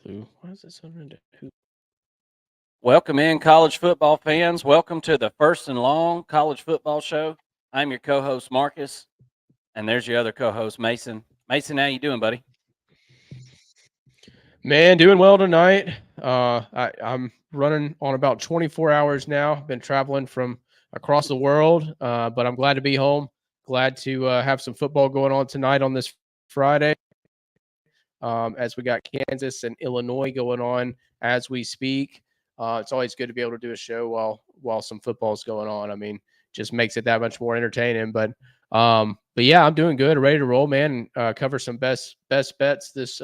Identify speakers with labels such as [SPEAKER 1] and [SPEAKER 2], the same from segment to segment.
[SPEAKER 1] Clue. Why is it sounding into who?
[SPEAKER 2] Welcome in, college football fans. Welcome to the First and Long College Football Show. I'm your co-host Marcus, and there's your other co-host Mason. Mason, how you doing, buddy?
[SPEAKER 1] Man, doing well tonight. I'm running on about 24 hours now. Been traveling from across the world, but I'm glad to be home. Glad to have some football going on tonight on this Friday. As we got Kansas and Illinois going on as we speak. It's always good to be able to do a show while some football's going on. I mean, just makes it that much more entertaining. But yeah, I'm doing good, ready to roll, man. Cover some best bets this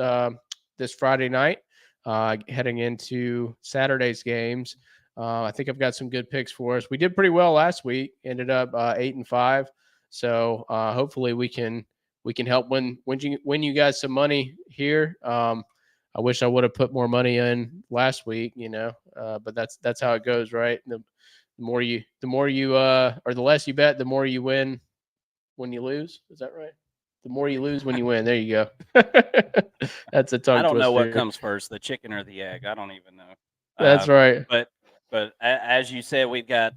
[SPEAKER 1] Friday night, heading into Saturday's games. I think I've got some good picks for us. We did pretty well last week. Ended up 8-5. So hopefully we can help win you guys some money here. I wish I would have put more money in last week, but that's how it goes, right? The more you or the less you bet, the more you win when you lose. Is that right? The more you lose when you win. There you go. That's a
[SPEAKER 2] I
[SPEAKER 1] tongue
[SPEAKER 2] don't know what
[SPEAKER 1] twister.
[SPEAKER 2] comes first, the chicken or the egg. I don't even know.
[SPEAKER 1] That's
[SPEAKER 2] Um,
[SPEAKER 1] right.
[SPEAKER 2] but as you said, we've got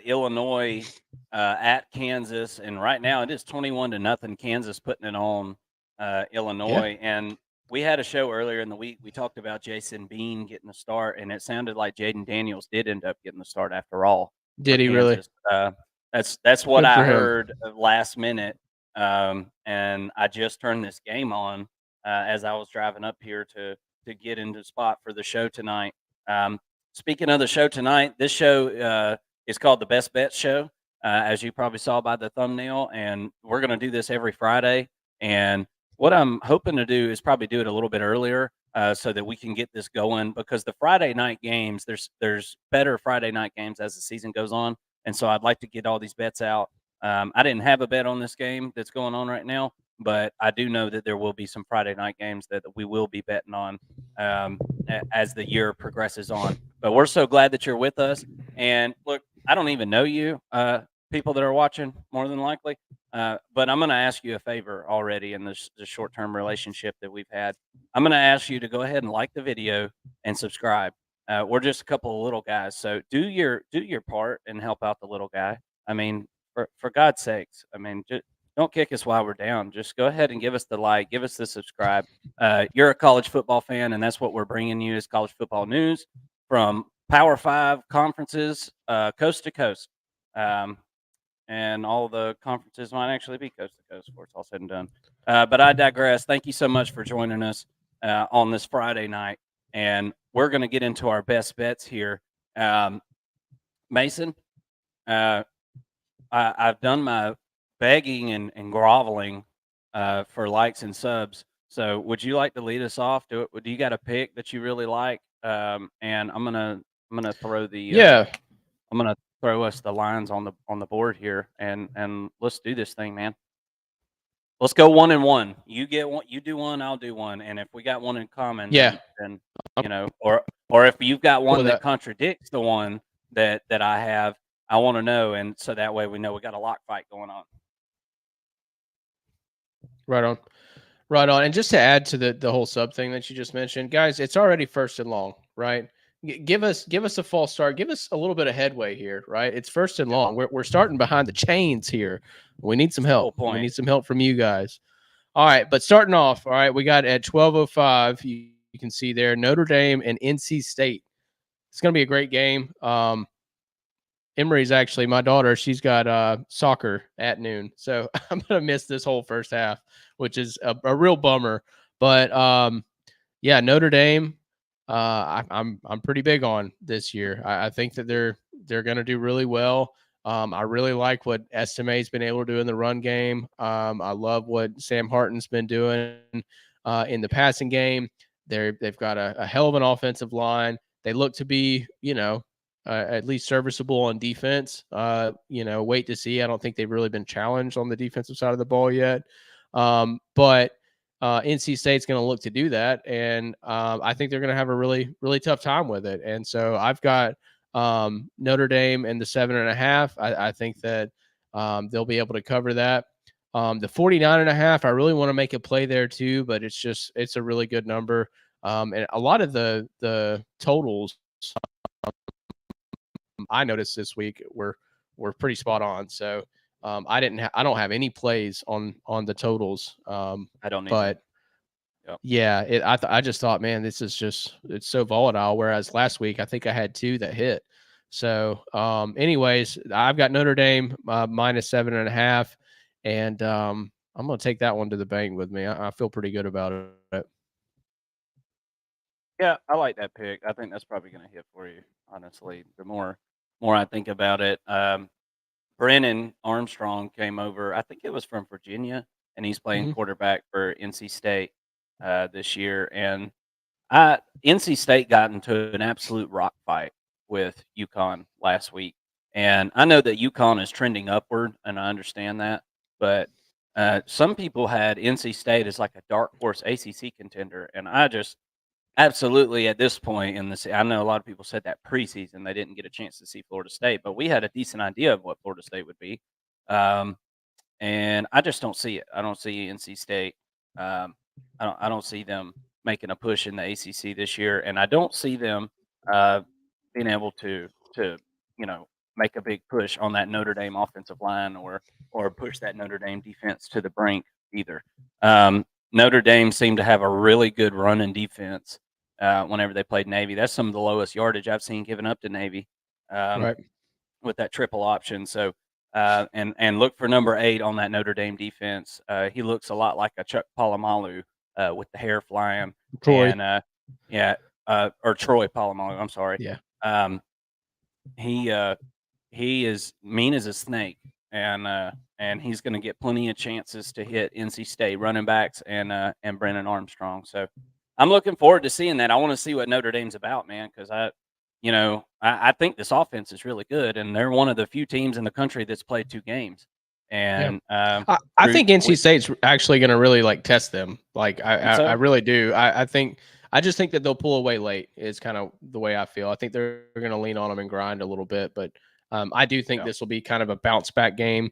[SPEAKER 2] Illinois at Kansas, and right now it is 21-0. Kansas putting it on
[SPEAKER 1] Yeah.
[SPEAKER 2] Illinois, and we had a show earlier in the week. We talked about Jason Bean getting the start, and it sounded like Jaden Daniels did end up getting the start after all for
[SPEAKER 1] Did he really?
[SPEAKER 2] Kansas. That's what
[SPEAKER 1] Good
[SPEAKER 2] I
[SPEAKER 1] for him.
[SPEAKER 2] heard last minute, and I just turned this game on as I was driving up here to get into the spot for the show tonight. Um, Speaking of the show tonight, this show is called the Best Bet Show, as you probably saw by the thumbnail, and we're going to do this every Friday. And what I'm hoping to do is probably do it a little bit earlier so that we can get this going because the Friday night games, there's better Friday night games as the season goes on, and so I'd like to get all these bets out. I didn't have a bet on this game that's going on right now, but I do know that there will be some Friday night games that we will be betting on as the year progresses on. But we're so glad that you're with us. And look, I don't even know you, people that are watching, more than likely. But I'm going to ask you a favor already in this short term relationship that we've had. I'm going to ask you to go ahead and like the video and subscribe. We're just a couple of little guys, so do your part and help out the little guy. I mean, for God's sakes, I mean, just don't kick us while we're down. Just go ahead and give us the like, give us the subscribe. You're a college football fan, and that's what we're bringing you is college football news from Power Five conferences, coast to coast. Um, and all the conferences might actually be coast to coast before it's all said and done. But I digress. Thank you so much for joining us on this Friday night. And we're going to get into our best bets here. Mason, uh, I've done my begging and groveling for likes and subs. So, would you like to lead us off? Do you got a pick that you really like? And I'm gonna throw
[SPEAKER 1] Yeah.
[SPEAKER 2] I'm gonna throw us the lines on the board here, and let's do this thing, man. Let's go 1-1. You get one, you do one, I'll do one, and if we got one in common,
[SPEAKER 1] Yeah.
[SPEAKER 2] then
[SPEAKER 1] I'm
[SPEAKER 2] or if you've got
[SPEAKER 1] cool
[SPEAKER 2] one
[SPEAKER 1] with
[SPEAKER 2] that
[SPEAKER 1] that.
[SPEAKER 2] contradicts the one that I have, I want to know, and so that way we know we got a lock fight going on.
[SPEAKER 1] Right on. Right on. And just to add to the whole sub thing that you just mentioned, guys, it's already first and long, right? Give us a false start. Give us a little bit of headway here, right? It's first and
[SPEAKER 2] Yep,
[SPEAKER 1] long. We're starting behind the chains here. We need some
[SPEAKER 2] that's the
[SPEAKER 1] help.
[SPEAKER 2] whole
[SPEAKER 1] We
[SPEAKER 2] point.
[SPEAKER 1] need some help from you guys. All right, but starting off, all right, we got at 12:05. You can see there Notre Dame and NC State. It's going to be a great game. Emery's actually my daughter. She's got soccer at noon, so I'm gonna miss this whole first half, which is a real bummer. But yeah, Notre Dame, I'm pretty big on this year. I think that they're gonna do really well. I really like what Estime's been able to do in the run game. I love what Sam Harton's been doing in the passing game. They've got a hell of an offensive line. They look to be, at least serviceable on defense. Wait to see. I don't think they've really been challenged on the defensive side of the ball yet. But NC State's going to look to do that, and I think they're going to have a really, really tough time with it. And so I've got Notre Dame and the 7.5. I think that they'll be able to cover that. The 49.5, I really want to make a play there too, but it's a really good number. And a lot of the totals I noticed this week were pretty spot on. So I don't have any plays on the totals.
[SPEAKER 2] I don't either.
[SPEAKER 1] But
[SPEAKER 2] Yep.
[SPEAKER 1] yeah, I just thought, man, this is it's so volatile. Whereas last week I think I had 2 that hit. So anyways, I've got Notre Dame minus 7.5, and I'm gonna take that one to the bank with me. I feel pretty good about it.
[SPEAKER 2] Yeah, I like that pick. I think that's probably going to hit for you. Honestly, the more I think about it, Brennan Armstrong came over. I think it was from Virginia, and he's playing
[SPEAKER 1] Mhm.
[SPEAKER 2] quarterback for NC State this year. And NC State got into an absolute rock fight with UConn last week, and I know that UConn is trending upward, and I understand that. But some people had NC State as like a dark horse ACC contender, and I just absolutely at this point in this, I know a lot of people said that preseason they didn't get a chance to see Florida State, but we had a decent idea of what Florida State would be. Um, and I just don't see it. I don't see NC State. I don't see them making a push in the ACC this year, and I don't see them uh, being able to you know make a big push on that Notre Dame offensive line or push that Notre Dame defense to the brink either. Notre Dame seemed to have a really good running defense whenever they played Navy. That's some of the lowest yardage I've seen given up to Navy. Um,
[SPEAKER 1] Right.
[SPEAKER 2] with that triple option. So and look for number 8 on that Notre Dame defense. He looks a lot like a Chuck Palomalu with the hair flying,
[SPEAKER 1] Troy.
[SPEAKER 2] and yeah, or Troy Polamalu. I'm sorry.
[SPEAKER 1] Yeah.
[SPEAKER 2] Um, he is mean as a snake, and he's going to get plenty of chances to hit NC State running backs and Brennan Armstrong. So I'm looking forward to seeing that. I want to see what Notre Dame's about, man, because I think this offense is really good, and they're one of the few teams in the country that's played 2 games.
[SPEAKER 1] Yeah.
[SPEAKER 2] And
[SPEAKER 1] I think NC State's actually going to really like test them. Like I really do. I just think that they'll pull away late. Is kind of the way I feel. I think they're going to lean on them and grind a little bit, but I do think this will be kind of a bounce back game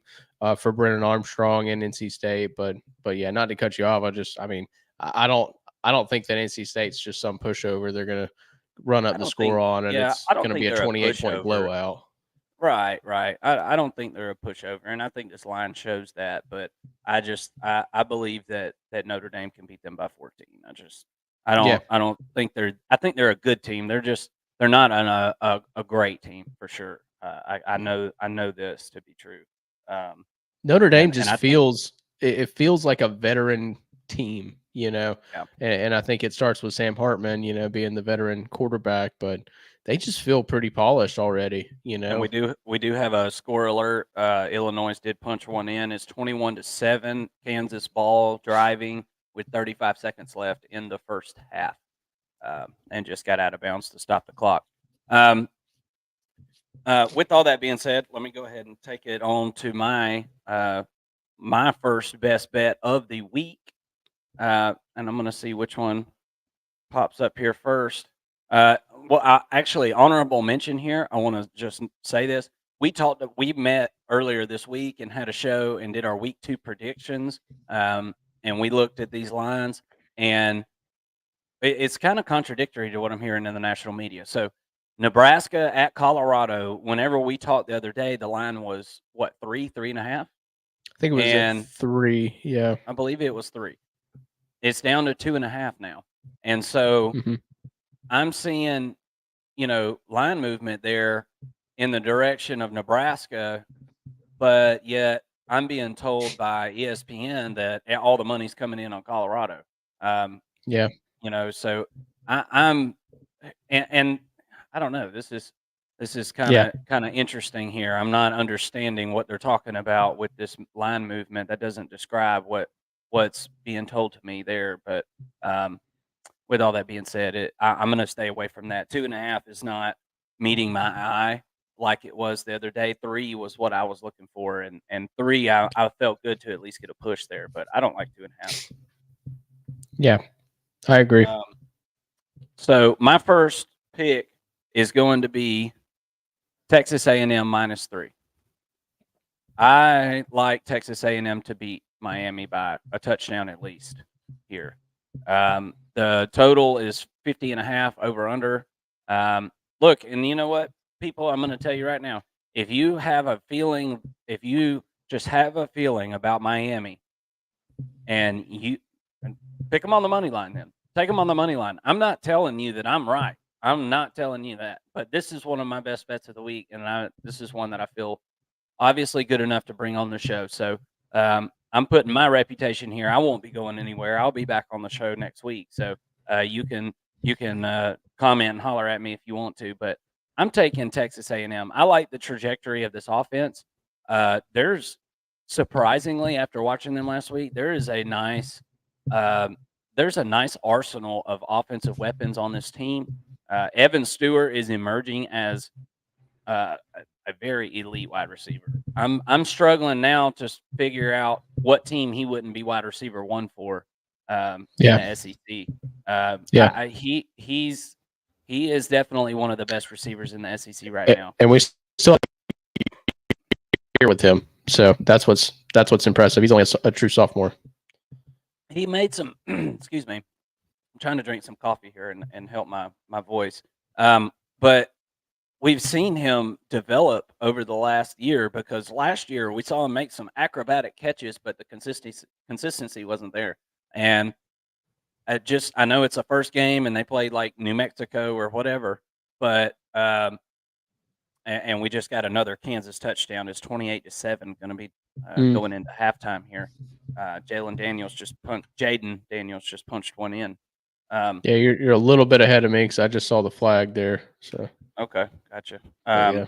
[SPEAKER 1] for Brennan Armstrong and NC State. But yeah, not to cut you off. I don't think that NC State's just some pushover. They're going to run up the score on, and it's going to be a 28-point blowout.
[SPEAKER 2] Right. I don't think they're a pushover, and I think this line shows that. But I believe that Notre Dame can beat them by 14. I don't think I think they're a good team. They're not a great team for sure. I know this to be true.
[SPEAKER 1] Notre Dame feels like a veteran team,
[SPEAKER 2] Yeah.
[SPEAKER 1] and I think it starts with Sam Hartman, being the veteran quarterback, but they just feel pretty polished already,
[SPEAKER 2] And we do have a score alert. Illinois did punch one in. It's 21-7. Kansas ball driving with 35 seconds left in the first half, and just got out of bounds to stop the clock. With all that being said, let me go ahead and take it on to my first best bet of the week, and I'm going to see which one pops up here first. Actually, honorable mention here. I want to just say this. We met earlier this week and had a show and did our week 2 predictions. And we looked at these lines, and it's kind of contradictory to what I'm hearing in the national media. So Nebraska at Colorado, whenever we talked the other day, the line was what, 3.5?
[SPEAKER 1] I think it was at 3. Yeah.
[SPEAKER 2] I believe it was 3. It's down to 2.5 now. And so I'm seeing, line movement there in the direction of Nebraska, but yet I'm being told by ESPN that all the money's coming in on Colorado.
[SPEAKER 1] Yeah.
[SPEAKER 2] So I'm and I don't know. This is kind of interesting here. I'm not understanding what they're talking about with this line movement. That doesn't describe what's being told to me there. But with all that being said, I'm going to stay away from that. 2.5 is not meeting my eye like it was the other day. 3 was what I was looking for, and 3 I felt good to at least get a push there. But I don't like 2.5.
[SPEAKER 1] Yeah, I agree.
[SPEAKER 2] So my first pick is going to be Texas A&M -3. I like Texas A&M to beat Miami by a touchdown at least here. The total is 50.5 over under. Look, and you know what, people, I'm going to tell you right now, if you just have a feeling about Miami, and you pick them on the money line, then take them on the money line. I'm not telling you that I'm right. I'm not telling you that, but this is one of my best bets of the week, and this is one that I feel obviously good enough to bring on the show. So I'm putting my reputation here. I won't be going anywhere. I'll be back on the show next week. So you can comment and holler at me if you want to. But I'm taking Texas A&M. I like the trajectory of this offense. There's surprisingly, after watching them last week, there's a nice arsenal of offensive weapons on this team. Evan Stewart is emerging as a very elite wide receiver. I'm struggling now to figure out what team he wouldn't be wide receiver one for in the SEC. He is definitely one of the best receivers in the SEC right now.
[SPEAKER 1] And we still here with him, so that's what's impressive. He's only a true sophomore.
[SPEAKER 2] He made some. Excuse me. I'm trying to drink some coffee here and help my voice. But we've seen him develop over the last year, because last year we saw him make some acrobatic catches, but the consistency wasn't there. And I know it's a first game and they played like New Mexico or whatever, but and we just got another Kansas touchdown. It's 28-7, going to be going into halftime here. Jaden Daniels just punched one in.
[SPEAKER 1] Yeah, you're a little bit ahead of me because I just saw the flag there. So
[SPEAKER 2] okay, gotcha.
[SPEAKER 1] Yeah.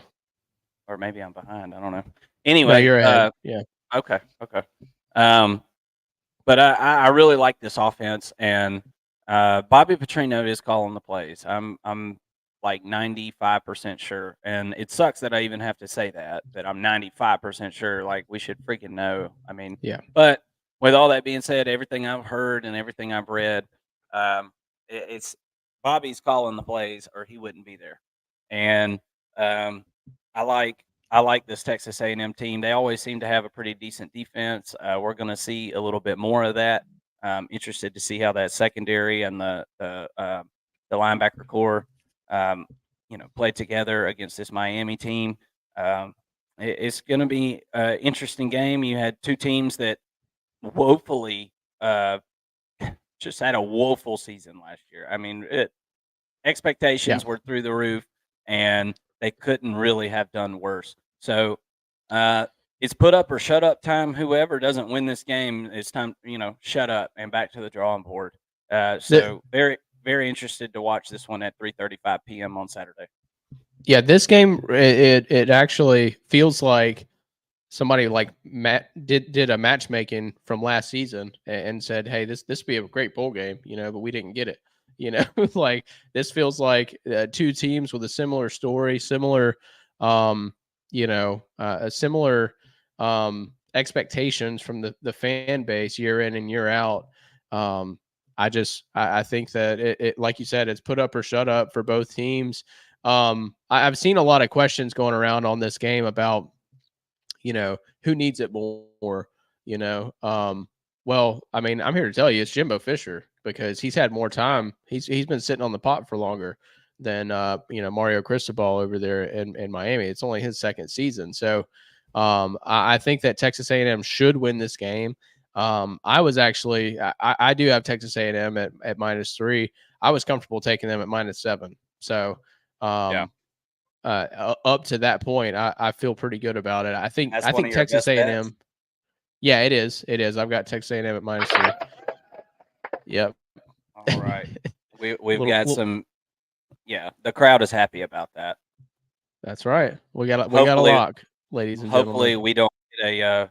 [SPEAKER 2] Or maybe I'm behind. I don't know. Anyway,
[SPEAKER 1] no, you're ahead. Yeah.
[SPEAKER 2] Okay. But I really like this offense, and Bobby Petrino is calling the plays. I'm like 95% sure, and it sucks that I even have to say that I'm 95% sure. Like, we should freaking know. I mean,
[SPEAKER 1] yeah.
[SPEAKER 2] But with all that being said, everything I've heard and everything I've read, it's Bobby's calling the plays, or he wouldn't be there. And I like this Texas A&M team. They always seem to have a pretty decent defense. We're going to see a little bit more of that. I'm interested to see how that secondary and the linebacker core, play together against this Miami team. It's going to be an interesting game. You had two teams that woefully just had a woeful season last year. I mean, expectations were through the roof, and they couldn't really have done worse. So it's put up or shut up time. Whoever doesn't win this game, it's time, shut up and back to the drawing board. So very, very interested to watch this one at 3:35 p.m. on Saturday. Yeah,
[SPEAKER 1] this game, it actually feels like somebody like Matt did a matchmaking from last season and said, hey, this would be a great bowl game, but we didn't get it. Like, this feels like two teams with a similar story, similar similar expectations from the fan base year in and year out. I think that it like you said, it's put up or shut up for both teams. I've seen a lot of questions going around on this game about, who needs it more, well, I mean, I'm here to tell you it's Jimbo Fisher, because he's had more time. He's been sitting on the pot for longer than Mario Cristobal over there in Miami. It's only his second season. So I think that Texas A&M should win this game. I was actually I do have Texas A&M at -3. I was comfortable taking them at -7. So up to that point, I feel pretty good about it. I think Texas A&M. Yeah, it is. I've got Texas A&M at -3. Yep.
[SPEAKER 2] All right. We've got some. Yeah, the crowd is happy about that.
[SPEAKER 1] That's right. We got a lock, ladies and gentlemen.
[SPEAKER 2] Hopefully, we don't get a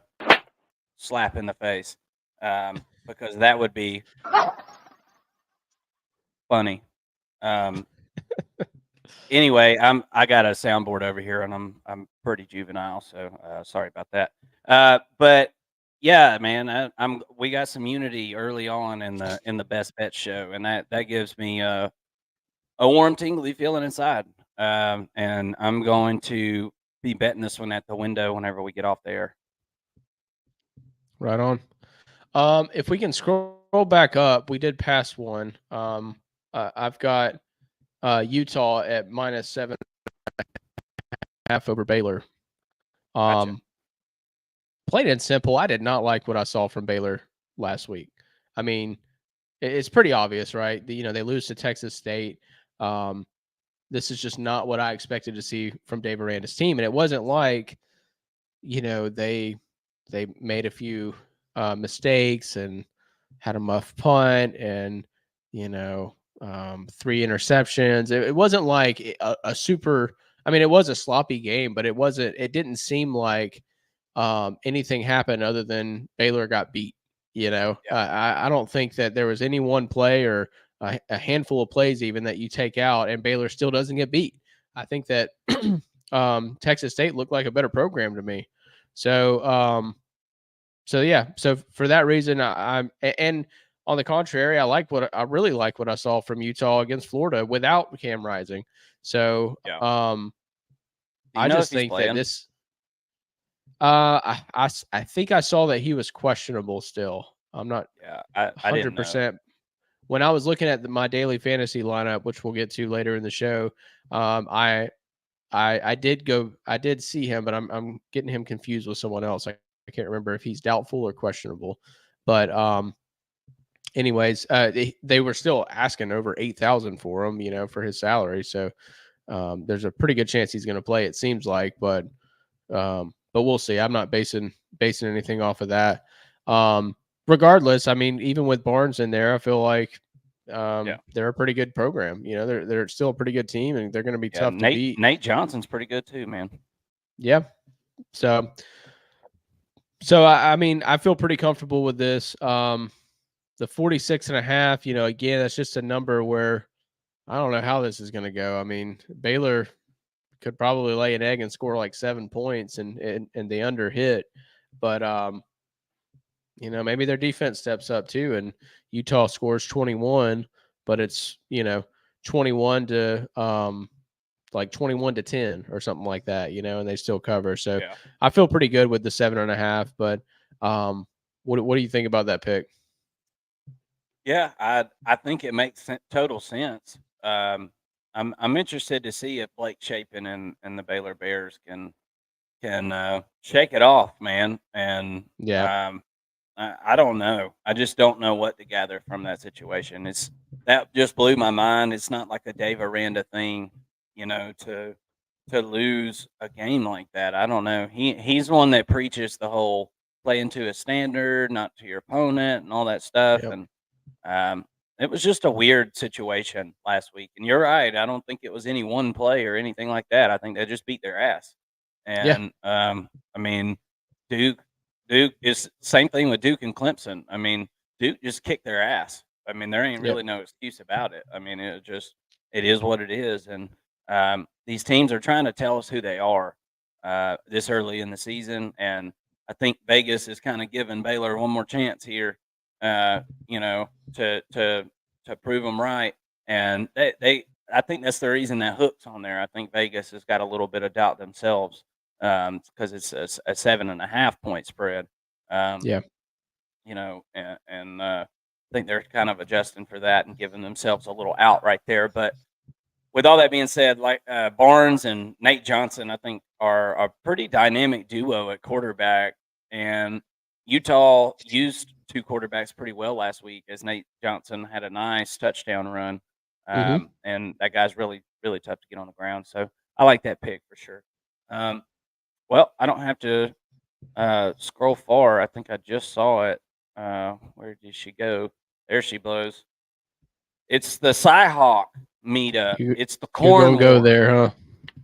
[SPEAKER 2] slap in the face, because that would be funny. Anyway, I got a soundboard over here, and I'm pretty juvenile, so sorry about that. But yeah, man, we got some unity early on in the Best Bet show, and that gives me a warm, tingly feeling inside. And I'm going to be betting this one at the window whenever we get off the air.
[SPEAKER 1] Right on. If we can scroll scroll back up, we did pass one. I've got Utah at -7.5 over Baylor.
[SPEAKER 2] Gotcha.
[SPEAKER 1] Plain and simple, I did not like what I saw from Baylor last week. I mean, it's pretty obvious, right? They lose to Texas State. This is just not what I expected to see from Dave Aranda's team, and it wasn't like, they made a few mistakes and had a muff punt and 3 interceptions. It wasn't like a super. I mean, it was a sloppy game, but it wasn't. It didn't seem like anything happened other than Baylor got beat.
[SPEAKER 2] Yeah.
[SPEAKER 1] I don't think that there was any one play or a handful of plays even that you take out and Baylor still doesn't get beat. I think that Texas State looked like a better program to me. So yeah. So for that reason, I'm and on the contrary, I really like what I saw from Utah against Florida without Cam Rising. So
[SPEAKER 2] Yeah.
[SPEAKER 1] I just think that this. I think I saw that he was questionable still. I'm not.
[SPEAKER 2] Yeah, I didn't know.
[SPEAKER 1] 100%. When I was looking at my daily fantasy lineup, which we'll get to later in the show, I did see him, but I'm getting him confused with someone else. I can't remember if he's doubtful or questionable. But anyways, they were still asking over 8,000 for him, for his salary. So there's a pretty good chance he's going to play. It seems like, but we'll see. I'm not basing anything off of that. Regardless, I mean, even with Barnes in there, I feel like they're a pretty good program. They're still a pretty good team, and they're going to be tough to beat.
[SPEAKER 2] Nate Johnson's pretty good too, man.
[SPEAKER 1] Yeah. So I mean, I feel pretty comfortable with this. The 46.5, again, that's just a number where I don't know how this is going to go. I mean, Baylor could probably lay an egg and score like 7 points and the under hit, but maybe their defense steps up too, and Utah scores 21, but it's 21 to 21 to 10 or something like that, and they still cover. So yeah. I feel pretty good with the 7.5. But what do you think about that pick?
[SPEAKER 2] Yeah, I think it makes total sense. I'm interested to see if Blake Shapen and the Baylor Bears can shake it off, man. And
[SPEAKER 1] yeah.
[SPEAKER 2] I don't know. I just don't know what to gather from that situation. That just blew my mind. It's not like a Dave Aranda thing, to lose a game like that. I don't know. He's one that preaches the whole play into a standard, not to your opponent, and all that stuff.
[SPEAKER 1] Yep.
[SPEAKER 2] And it was just a weird situation last week. And you're right. I don't think it was any one play or anything like that. I think they just beat their ass. And I mean, Duke is same thing with Duke and Clemson. I mean, Duke just kicked their ass. I mean, there ain't really no excuse about it. I mean, it is what it is. And these teams are trying to tell us who they are this early in the season. And I think Vegas is kind of giving Baylor one more chance here, to prove them right. And I think that's the reason that hook's on there. I think Vegas has got a little bit of doubt themselves. Because it's a 7.5 point spread. I think they're kind of adjusting for that and giving themselves a little out right there. But with all that being said, like Barnes and Nate Johnson, I think are a pretty dynamic duo at quarterback. And Utah used 2 quarterbacks pretty well last week, as Nate Johnson had a nice touchdown run. And that guy's really, really tough to get on the ground. So I like that pick for sure. Well, I don't have to scroll far. I think I just saw it. Where did she go? There she blows. It's the Cyhawk meetup. It's the corn.
[SPEAKER 1] You're gonna go there, huh?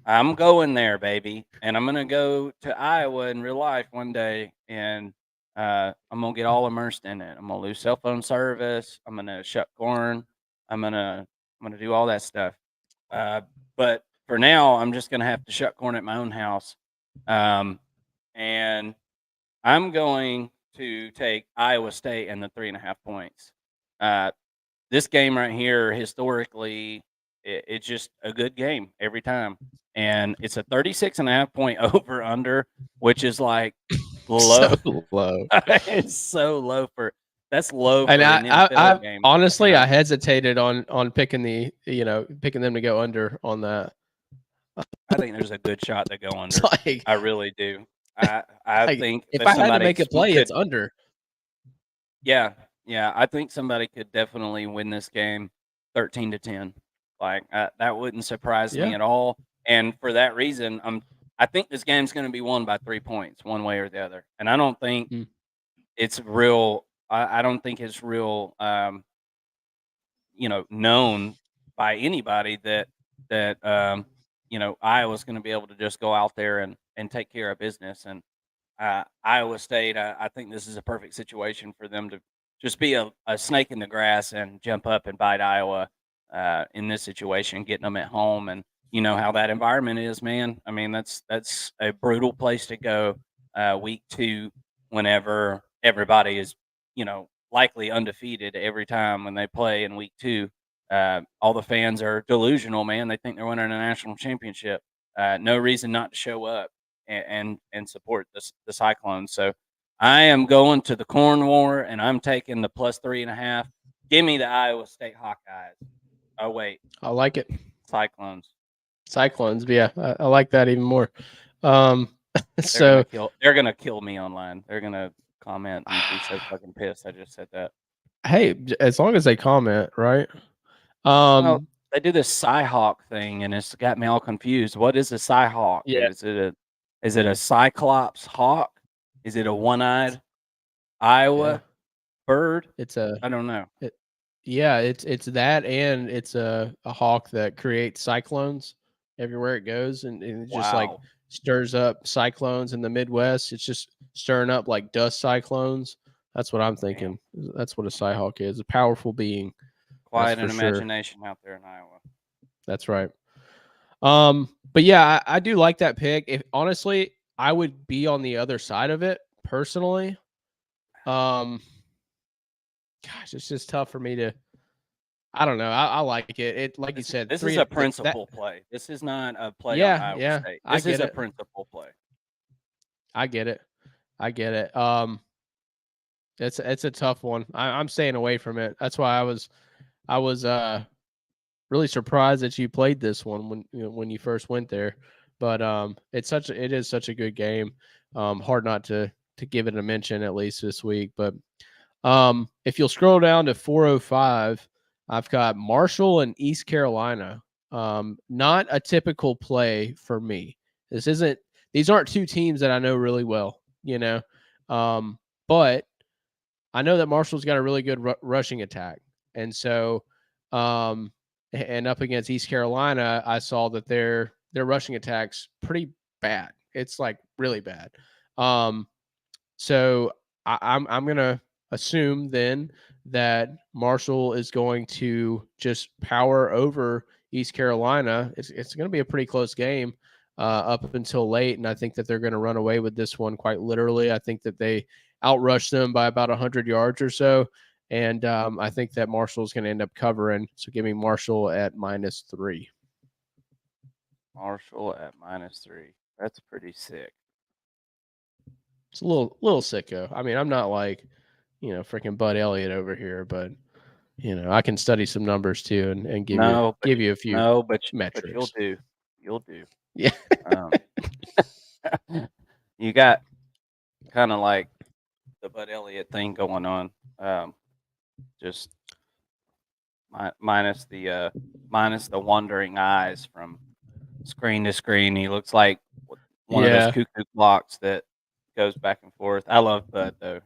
[SPEAKER 2] I'm going there, baby. And I'm going to go to Iowa in real life one day. And I'm going to get all immersed in it. I'm going to lose cell phone service. I'm going to shuck corn. I'm going to do all that stuff. But for now, I'm just going to have to shuck corn at my own house. And I'm going to take Iowa State and the 3.5 points. This game right here, historically, it's just a good game every time. And it's a 36.5 point over under, which is like low.
[SPEAKER 1] So low.
[SPEAKER 2] It's so low That's low for
[SPEAKER 1] And
[SPEAKER 2] an NFL game.
[SPEAKER 1] honestly,
[SPEAKER 2] you
[SPEAKER 1] I
[SPEAKER 2] know?
[SPEAKER 1] hesitated on picking picking them to go under on that.
[SPEAKER 2] I think there's a good shot to go
[SPEAKER 1] It's
[SPEAKER 2] under.
[SPEAKER 1] like,
[SPEAKER 2] I really do. I
[SPEAKER 1] like
[SPEAKER 2] think
[SPEAKER 1] if
[SPEAKER 2] that
[SPEAKER 1] I had to
[SPEAKER 2] somebody
[SPEAKER 1] make a play,
[SPEAKER 2] could.
[SPEAKER 1] it's under.
[SPEAKER 2] Yeah, yeah. I think somebody could definitely win this game, 13-10. Like that wouldn't surprise me
[SPEAKER 1] Yeah.
[SPEAKER 2] at all. And for that reason, I think this game's going to be won by 3 points, one way or the other. And I don't think
[SPEAKER 1] Mm.
[SPEAKER 2] it's real. I don't think it's real. Known by anybody that Iowa's going to be able to just go out there and take care of business. And Iowa State, I think this is a perfect situation for them to just be a snake in the grass and jump up and bite Iowa in this situation, getting them at home. And you know how that environment is, man. I mean, that's a brutal place to go week 2 whenever everybody is, likely undefeated every time when they play in week 2. All the fans are delusional, man. They think they're winning a national championship. No reason not to show up and support the Cyclones. So I am going to the Corn War, and I'm taking the +3.5. Give me the Iowa State Hawkeyes. Oh wait,
[SPEAKER 1] I like it.
[SPEAKER 2] Cyclones.
[SPEAKER 1] Cyclones, but yeah, I like that even more.
[SPEAKER 2] They're gonna kill me online. They're gonna comment and be so fucking pissed. I just said that.
[SPEAKER 1] Hey, as long as they comment, right?
[SPEAKER 2] Well, they do this Cyhawk thing, and it's got me all confused. What is a Cyhawk?
[SPEAKER 1] Yeah.
[SPEAKER 2] Is it a Cyclops hawk? Is it a one-eyed Iowa bird?
[SPEAKER 1] It's a
[SPEAKER 2] I don't know.
[SPEAKER 1] it's that, and it's a hawk that creates cyclones everywhere it goes, and it just like
[SPEAKER 2] Wow.
[SPEAKER 1] stirs up cyclones in the Midwest. It's just stirring up like dust cyclones. That's what I'm thinking. That's what a Cyhawk is. A powerful being.
[SPEAKER 2] Quite
[SPEAKER 1] for
[SPEAKER 2] an
[SPEAKER 1] sure.
[SPEAKER 2] imagination out there in Iowa.
[SPEAKER 1] That's right. But yeah, I do like that pick. If honestly, I would be on the other side of it personally. Gosh, it's just tough for me to. I don't know. I like it. It like you said,
[SPEAKER 2] This is a principal play. This is not a play on Iowa State. This is a principal play.
[SPEAKER 1] I get it. I get it. It's a tough one. I'm staying away from it. That's why I was really surprised that you played this one when you first went there. But it is such a good game. Hard not to give it a mention at least this week. But if you'll scroll down to 405, I've got Marshall and East Carolina. Not a typical play for me. These aren't two teams that I know really well, but I know that Marshall's got a really good rushing attack. And so, and up against East Carolina, I saw that their rushing attack's pretty bad. It's like really bad. So I'm gonna assume then that Marshall is going to just power over East Carolina. It's going to be a pretty close game up until late, and I think that they're going to run away with this one quite literally. I think that they outrush them by about 100 yards or so, and I think that Marshall's going to end up covering. So give me Marshall at -3.
[SPEAKER 2] Marshall at -3. That's pretty sick.
[SPEAKER 1] It's a little sicko. I mean, I'm not like, freaking Bud Elliott over here, but I can study some numbers too and give you a few metrics.
[SPEAKER 2] But you'll do.
[SPEAKER 1] Yeah.
[SPEAKER 2] You got kind of like the Bud Elliott thing going on. Just minus the wandering eyes from screen to screen. He looks like one of those cuckoo clocks that goes back and forth. I love Bud though.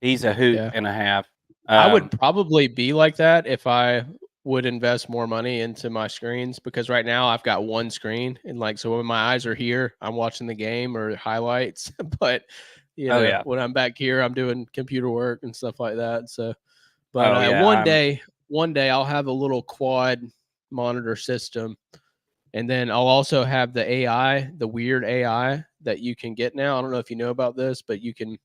[SPEAKER 2] He's a hoot and a half.
[SPEAKER 1] I would probably be like that if I would invest more money into my screens, because right now I've got one screen, and so when my eyes are here, I'm watching the game or highlights, but when I'm back here, I'm doing computer work and stuff like that. So, but one day I'll have a little quad monitor system. And then I'll also have the AI, the weird AI that you can get now. I don't know if you know about this, but you can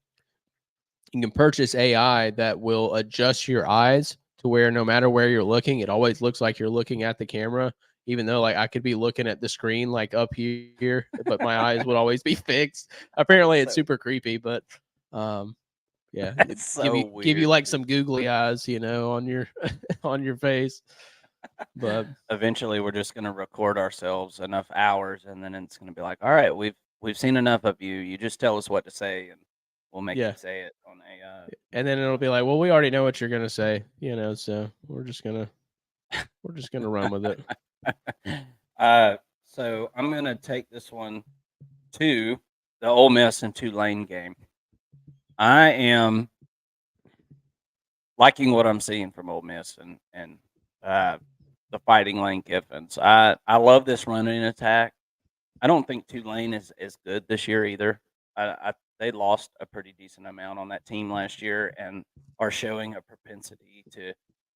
[SPEAKER 1] purchase AI that will adjust your eyes to where no matter where you're looking, it always looks like you're looking at the camera, even though I could be looking at the screen up here, but my eyes would always be fixed. Apparently it's super creepy, but Yeah,
[SPEAKER 2] That's so
[SPEAKER 1] give you
[SPEAKER 2] weird,
[SPEAKER 1] like
[SPEAKER 2] dude.
[SPEAKER 1] some googly eyes, on your on your face. But
[SPEAKER 2] Eventually, we're just gonna record ourselves enough hours, and then it's gonna be like, "All right, we've seen enough of you. You just tell us what to say, and we'll make you
[SPEAKER 1] yeah,
[SPEAKER 2] say it on a."
[SPEAKER 1] and then it'll be like, well, we already know what you're gonna say, so we're just gonna run with it.
[SPEAKER 2] So I'm gonna take this one to the Ole Miss and Tulane game. I am liking what I'm seeing from Ole Miss and uh, the Fighting Lane Kiffins. I love this running attack. I don't think Tulane is good this year either. They lost a pretty decent amount on that team last year and are showing a propensity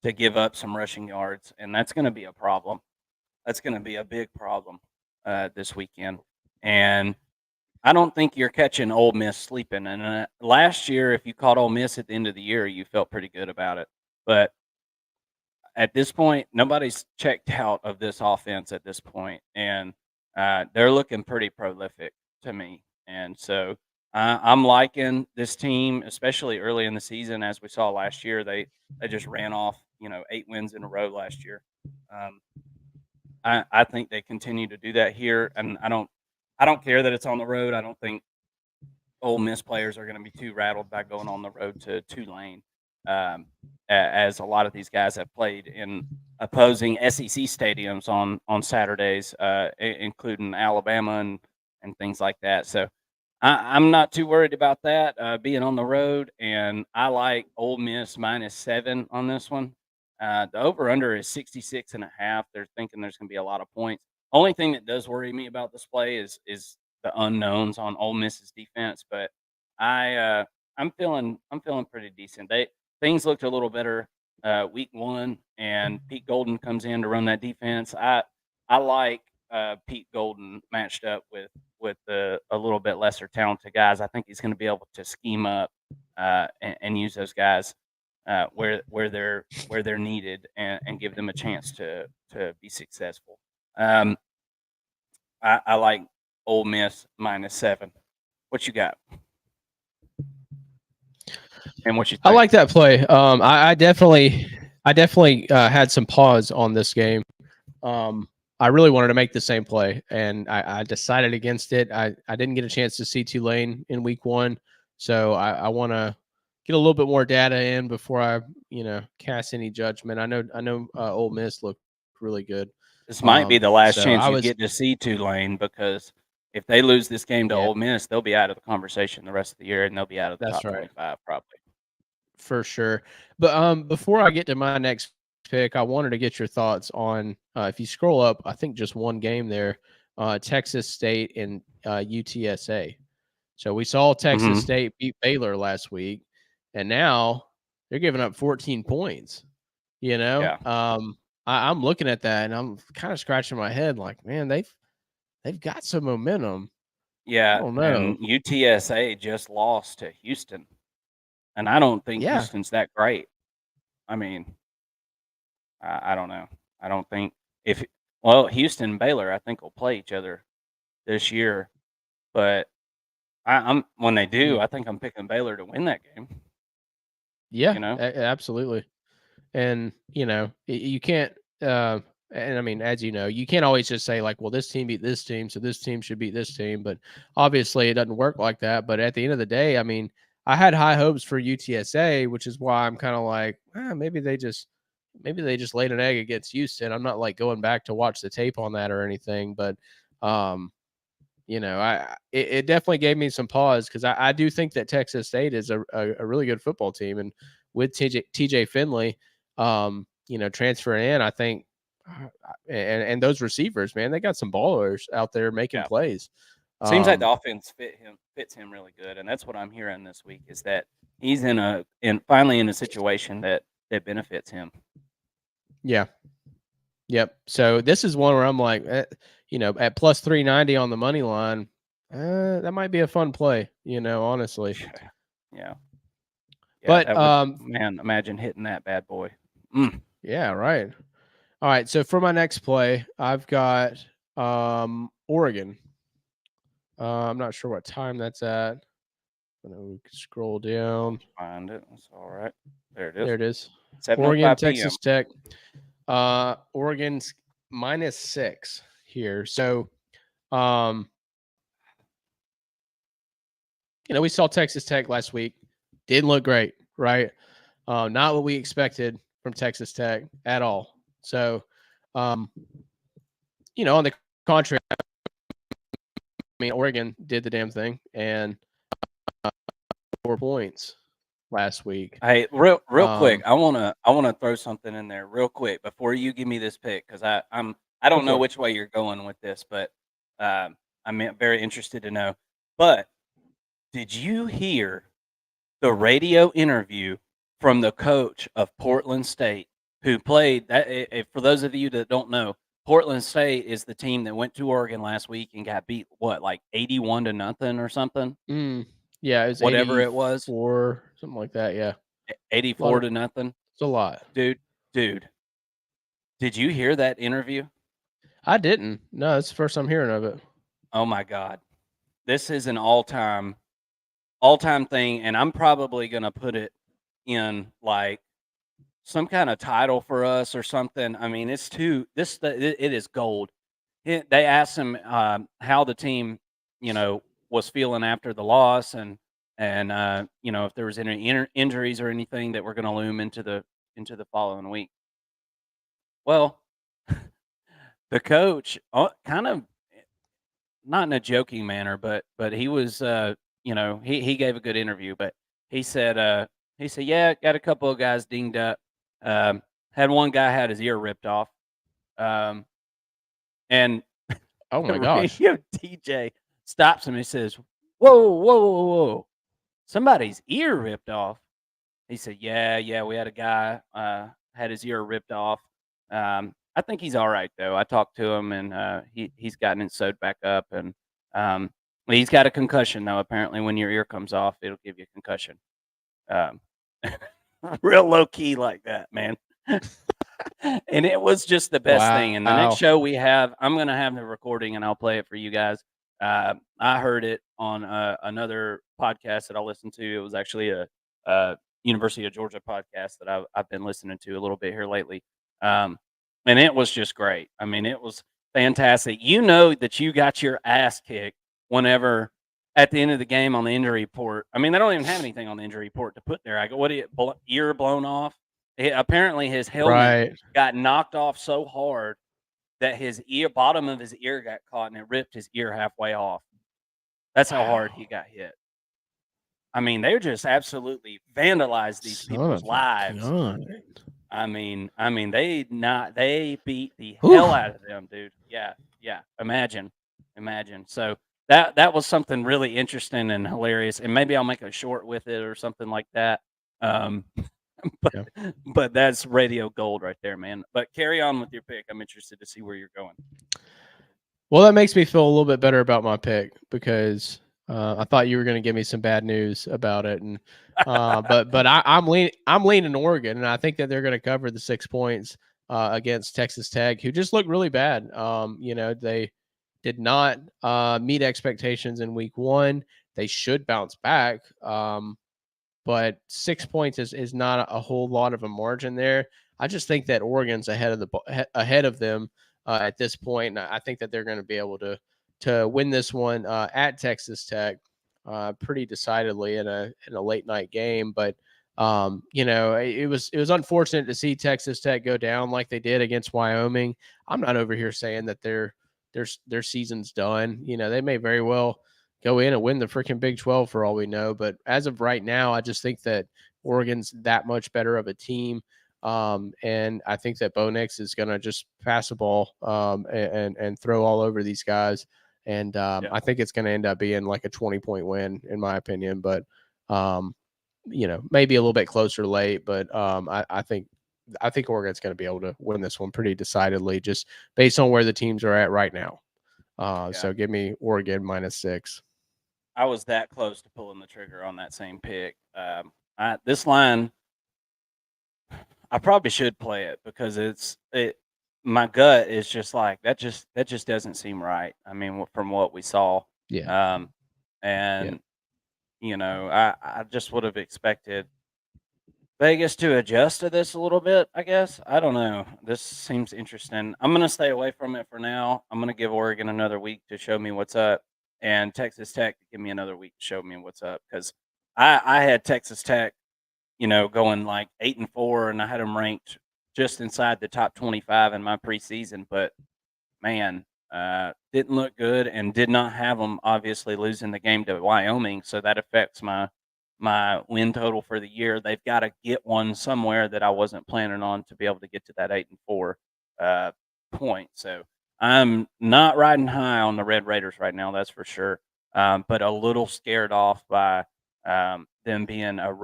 [SPEAKER 2] to give up some rushing yards, and that's going to be a problem. That's going to be a big problem this weekend. And I don't think you're catching Ole Miss sleeping. And last year, if you caught Ole Miss at the end of the year, you felt pretty good about it. But at this point, nobody's checked out of this offense at this point, and they're looking pretty prolific to me. And so I'm liking this team, especially early in the season, as we saw last year. They just ran off 8 wins in a row last year. Um, I think they continue to do that here, and I don't care that it's on the road. I don't think Ole Miss players are going to be too rattled by going on the road to Tulane, as a lot of these guys have played in opposing SEC stadiums on Saturdays, including Alabama and things like that. So I'm not too worried about that being on the road, and I like Ole Miss -7 on this one. The over under is 66.5. They're thinking there's going to be a lot of points. Only thing that does worry me about this play is the unknowns on Ole Miss's defense, but I'm feeling pretty decent. Things looked a little better week one, and Pete Golden comes in to run that defense. I like Pete Golden matched up with a little bit lesser talented guys. I think he's going to be able to scheme up and use those guys where they're needed and give them a chance to be successful. Um, I like Ole Miss -7. What you got? And what you think?
[SPEAKER 1] I like that play. I definitely had some pause on this game. I really wanted to make the same play, and I decided against it. I didn't get a chance to see Tulane in week one, so I want to get a little bit more data in before I cast any judgment. I know Ole Miss looked really good.
[SPEAKER 2] This might be the last
[SPEAKER 1] So
[SPEAKER 2] chance
[SPEAKER 1] I
[SPEAKER 2] you
[SPEAKER 1] was
[SPEAKER 2] get to see Tulane, because if they lose this game to
[SPEAKER 1] yeah,
[SPEAKER 2] Ole Miss, they'll be out of the conversation the rest of the year, and they'll be out of the
[SPEAKER 1] that's
[SPEAKER 2] top
[SPEAKER 1] right.
[SPEAKER 2] 25 probably.
[SPEAKER 1] For sure. But before I get to my next pick, I wanted to get your thoughts on if you scroll up, I think just one game there, Texas State and UTSA. So we saw Texas
[SPEAKER 2] Mhm.
[SPEAKER 1] State beat Baylor last week, and now they're giving up 14 points.
[SPEAKER 2] Yeah.
[SPEAKER 1] I'm looking at that and I'm kind of scratching my head, like, man, they've got some momentum. I
[SPEAKER 2] Yeah,
[SPEAKER 1] don't know.
[SPEAKER 2] and UTSA just lost to Houston, and I don't think
[SPEAKER 1] Yeah,
[SPEAKER 2] Houston's that great. I mean, I don't know. I don't think if well, Houston and Baylor, I think, will play each other this year, but I'm when they do,
[SPEAKER 1] mm,
[SPEAKER 2] I think I'm picking Baylor to win that game,
[SPEAKER 1] yeah,
[SPEAKER 2] you know?
[SPEAKER 1] absolutely. And you can't. And I mean, as you know, you can't always just say like, "Well, this team beat this team, so this team should beat this team." But obviously, it doesn't work like that. But at the end of the day, I mean, I had high hopes for UTSA, which is why I'm kind of like, maybe they just laid an egg against Houston. I'm not like going back to watch the tape on that or anything, but um, it definitely gave me some pause because I do think that Texas State is a really good football team, and with TJ Finley, transferring in, I think, and those receivers, man, they got some ballers out there making
[SPEAKER 2] Yeah.
[SPEAKER 1] plays.
[SPEAKER 2] Seems like
[SPEAKER 1] Um,
[SPEAKER 2] the offense fits him really good, and that's what I'm hearing this week is that he's finally in a situation that benefits him.
[SPEAKER 1] yeah, yep. So this is one where I'm like, at plus 390 on the money line, that might be a fun play, honestly.
[SPEAKER 2] Yeah. Yeah,
[SPEAKER 1] But
[SPEAKER 2] that would man, imagine hitting that bad boy. Mm.
[SPEAKER 1] yeah, right. All right, so for my next play, I've got Oregon. I'm not sure what time that's at. We can scroll down.
[SPEAKER 2] Find it. That's all right. There it is.
[SPEAKER 1] There it is.
[SPEAKER 2] 7:05
[SPEAKER 1] Oregon,
[SPEAKER 2] p.m.
[SPEAKER 1] Texas Tech. Oregon's -6 here. So, we saw Texas Tech last week. Didn't look great, right? Not what we expected from Texas Tech at all. So, on the contrary, I mean, Oregon did the damn thing and 4 points last week.
[SPEAKER 2] Hey, real quick, I wanna throw something in there real quick before you give me this pick because I don't know which way you're going with this, but I'm very interested to know. But did you hear the radio interview from the coach of Portland State who played that? For those of you that don't know, Portland State is the team that went to Oregon last week and got beat like 81-0 or something.
[SPEAKER 1] Yeah, it was
[SPEAKER 2] whatever it was,
[SPEAKER 1] 84, something like that. Yeah,
[SPEAKER 2] 84-0.
[SPEAKER 1] It's a lot,
[SPEAKER 2] dude. Did you hear that interview?
[SPEAKER 1] I didn't. No, it's the first I'm hearing of it.
[SPEAKER 2] Oh my God, this is an all-time thing, and I'm probably gonna put it in like some kind of title for us or something. I mean, it is gold. They asked him how the team, was feeling after the loss, and if there was any injuries or anything that were going to loom into the following week. Well, the coach, kind of not in a joking manner, but he was, he gave a good interview, but he said, yeah, got a couple of guys dinged up. Had one guy had his ear ripped off. And
[SPEAKER 1] oh my gosh,
[SPEAKER 2] DJ stops him and says, whoa, somebody's ear ripped off. He said, yeah, we had a guy had his ear ripped off. I think he's all right though. I talked to him and he's gotten it sewed back up, and he's got a concussion though. Apparently when your ear comes off, it'll give you a concussion. Real low key like that, man. And it was just the best thing. And the next show we have, I'm going to have the recording and I'll play it for you guys. I heard it on another podcast that I listened to. It was actually a University of Georgia podcast that I've been listening to a little bit here lately. And it was just great. I mean, it was fantastic. You know that you got your ass kicked whenever at the end of the game on the injury report. I mean, they don't even have anything on the injury report to put there. I go, what do you, ear blown off? Apparently his helmet got knocked off so hard that his bottom of his ear got caught and it ripped his ear halfway off. That's how hard he got hit. I mean, they just absolutely vandalized these people's lives. I mean, they beat the hell out of them, dude. Yeah. Imagine. So that was something really interesting and hilarious. And maybe I'll make a short with it or something like that. But that's radio gold right there, man. But carry on with your pick. I'm interested to see where you're going.
[SPEAKER 1] Well, that makes me feel a little bit better about my pick because I thought you were going to give me some bad news about it, and but I'm leaning Oregon, and I think that they're going to cover the 6 points against Texas Tech, who just looked really bad. They did not meet expectations in week 1. They should bounce back. But 6 points is not a whole lot of a margin there. I just think that Oregon's ahead of them at this point, and I think that they're going to be able to win this one at Texas Tech pretty decidedly in a late night game. But it was unfortunate to see Texas Tech go down like they did against Wyoming. I'm not over here saying that their season's done. They may very well go in and win the freaking Big 12 for all we know. But as of right now, I just think that Oregon's that much better of a team. And I think that Bo Nix is going to just pass the ball and throw all over these guys. And I think it's going to end up being like a 20-point win, in my opinion. But, maybe a little bit closer late. But I think Oregon's going to be able to win this one pretty decidedly just based on where the teams are at right now. So give me Oregon -6.
[SPEAKER 2] I was that close to pulling the trigger on that same pick. This line, I probably should play it because my gut is just like that just doesn't seem right. I mean, from what we saw.
[SPEAKER 1] Yeah.
[SPEAKER 2] I just would have expected Vegas to adjust to this a little bit, I guess. I don't know. This seems interesting. I'm going to stay away from it for now. I'm going to give Oregon another week to show me what's up, and Texas Tech to give me another week to show me what's up, because I had Texas Tech, going like 8-4, and I had them ranked just inside the top 25 in my preseason. But man, didn't look good, and did not have them obviously losing the game to Wyoming, so that affects my win total for the year. They've got to get one somewhere that I wasn't planning on to be able to get to that 8-4 point. So I'm not riding high on the Red Raiders right now, that's for sure. But a little scared off by them being a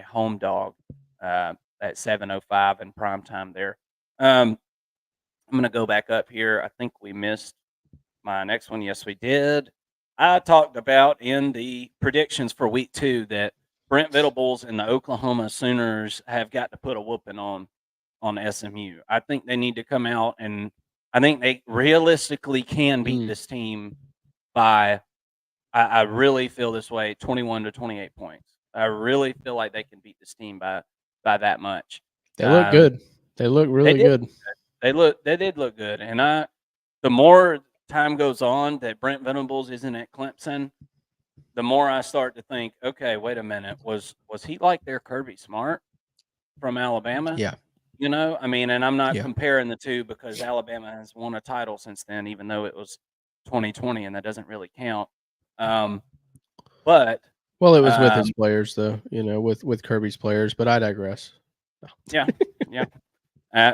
[SPEAKER 2] home dog at 7:05 in prime time there. I'm going to go back up here. I think we missed my next one. Yes, we did. I talked about in the predictions for week 2 that Brent Venables and the Oklahoma Sooners have got to put a whooping on SMU. I think they need to come out, and I think they realistically can beat this team by, I really feel this way, 21 to 28 points. I really feel like they can beat this team by that much.
[SPEAKER 1] They look good. They look really good.
[SPEAKER 2] They did look good, and the more time goes on that Brent Venables isn't at Clemson, the more I start to think, okay, wait a minute, was he like their Kirby Smart from Alabama?
[SPEAKER 1] Yeah.
[SPEAKER 2] I mean, and I'm not comparing the two, because Alabama has won a title since then, even though it was 2020, and that doesn't really count. But
[SPEAKER 1] well, it was with his players, though, with Kirby's players. But I digress.
[SPEAKER 2] Yeah.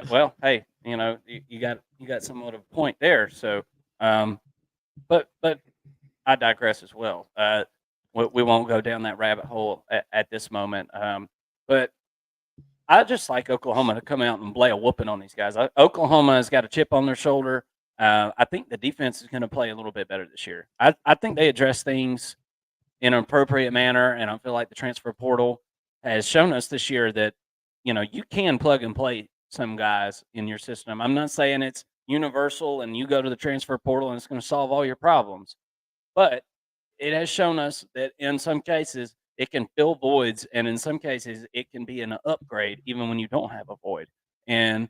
[SPEAKER 2] Well, hey, you got somewhat of a point there. So, but I digress as well. We won't go down that rabbit hole at this moment. But I just like Oklahoma to come out and lay a whooping on these guys. Oklahoma has got a chip on their shoulder. I think the defense is going to play a little bit better this year. I think they address things in an appropriate manner, and I feel like the transfer portal has shown us this year that you can plug and play some guys in your system. I'm not saying it's universal and you go to the transfer portal and it's going to solve all your problems, but it has shown us that in some cases it can fill voids, and in some cases it can be an upgrade even when you don't have a void. And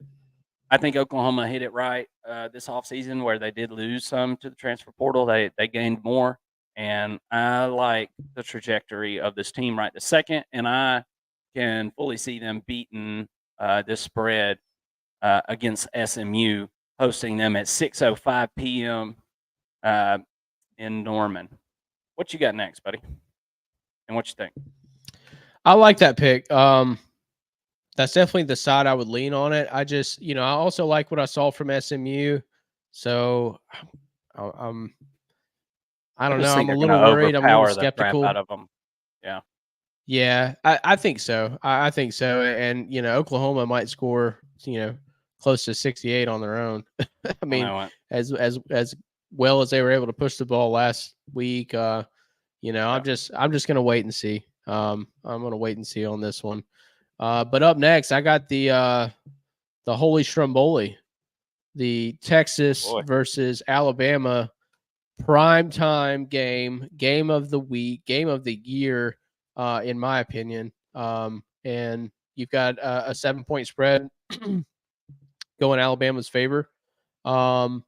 [SPEAKER 2] I think Oklahoma hit it right this offseason, where they did lose some to the transfer portal. They gained more, and I like the trajectory of this team right this second, and I can fully see them beating this spread against SMU, hosting them at 6:05 p.m. In Norman. What you got next, buddy? And what you think?
[SPEAKER 1] I like that pick. That's definitely the side I would lean on it. I just, I also like what I saw from SMU. So I don't know. I'm a little worried. I'm a little skeptical.
[SPEAKER 2] Out of them. Yeah.
[SPEAKER 1] Yeah, I think so. I think so. And, Oklahoma might score, close to 68 on their own. I mean, as well as they were able to push the ball last week, I'm just going to wait and see. I'm going to wait and see on this one. But up next, I got the Holy Stromboli, the Texas versus Alabama primetime game of the week, game of the year, in my opinion. And you've got a 7-point spread going Alabama's favor. And,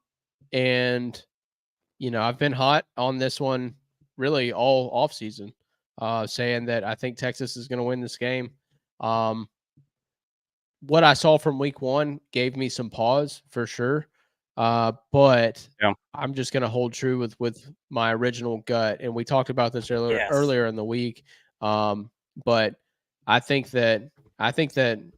[SPEAKER 1] I've been hot on this one really all off season, saying that I think Texas is going to win this game. What I saw from week 1 gave me some pause for sure. But I'm just going to hold true with my original gut. And we talked about this earlier in the week. But I think that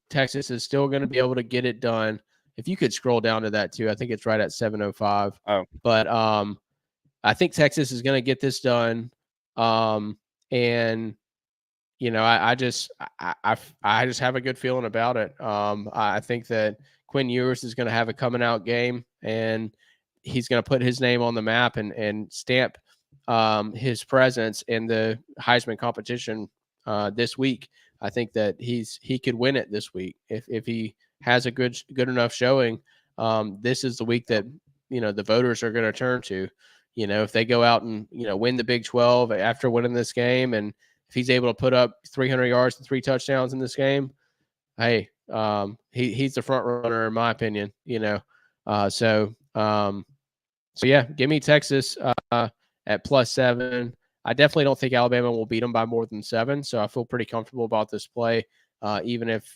[SPEAKER 1] Texas is still going to be able to get it done. If you could scroll down to that too, I think it's right at 7:05.
[SPEAKER 2] Oh,
[SPEAKER 1] but I think Texas is going to get this done. And I just have a good feeling about it. I think that Quinn Ewers is going to have a coming out game, and he's going to put his name on the map and stamp his presence in the Heisman competition this week. I think that he could win it this week if he has a good enough showing. This is the week that the voters are going to turn to. if they go out and win the Big 12 after winning this game, and if he's able to put up 300 yards and 3 touchdowns in this game, hey, he's the front runner in my opinion. So yeah, give me Texas at +7. I definitely don't think Alabama will beat them by more than 7, so I feel pretty comfortable about this play, even if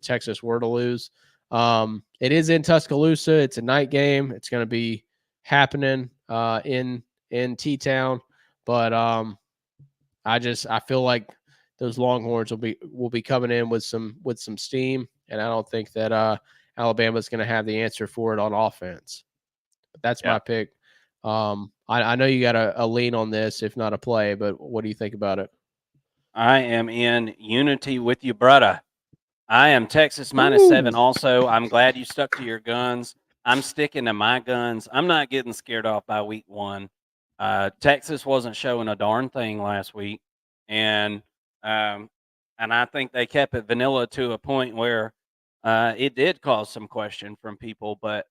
[SPEAKER 1] Texas were to lose. It is in Tuscaloosa. It's a night game. It's going to be happening in T-Town, but I feel like those Longhorns will be coming in with some steam, and I don't think that Alabama's going to have the answer for it on offense. But that's my pick. I know you got a lean on this, if not a play, but what do you think about it?
[SPEAKER 2] I am in unity with you, brother. I am Texas -7 also. I'm glad you stuck to your guns. I'm sticking to my guns. I'm not getting scared off by week 1. Texas wasn't showing a darn thing last week, and I think they kept it vanilla to a point where it did cause some question from people. But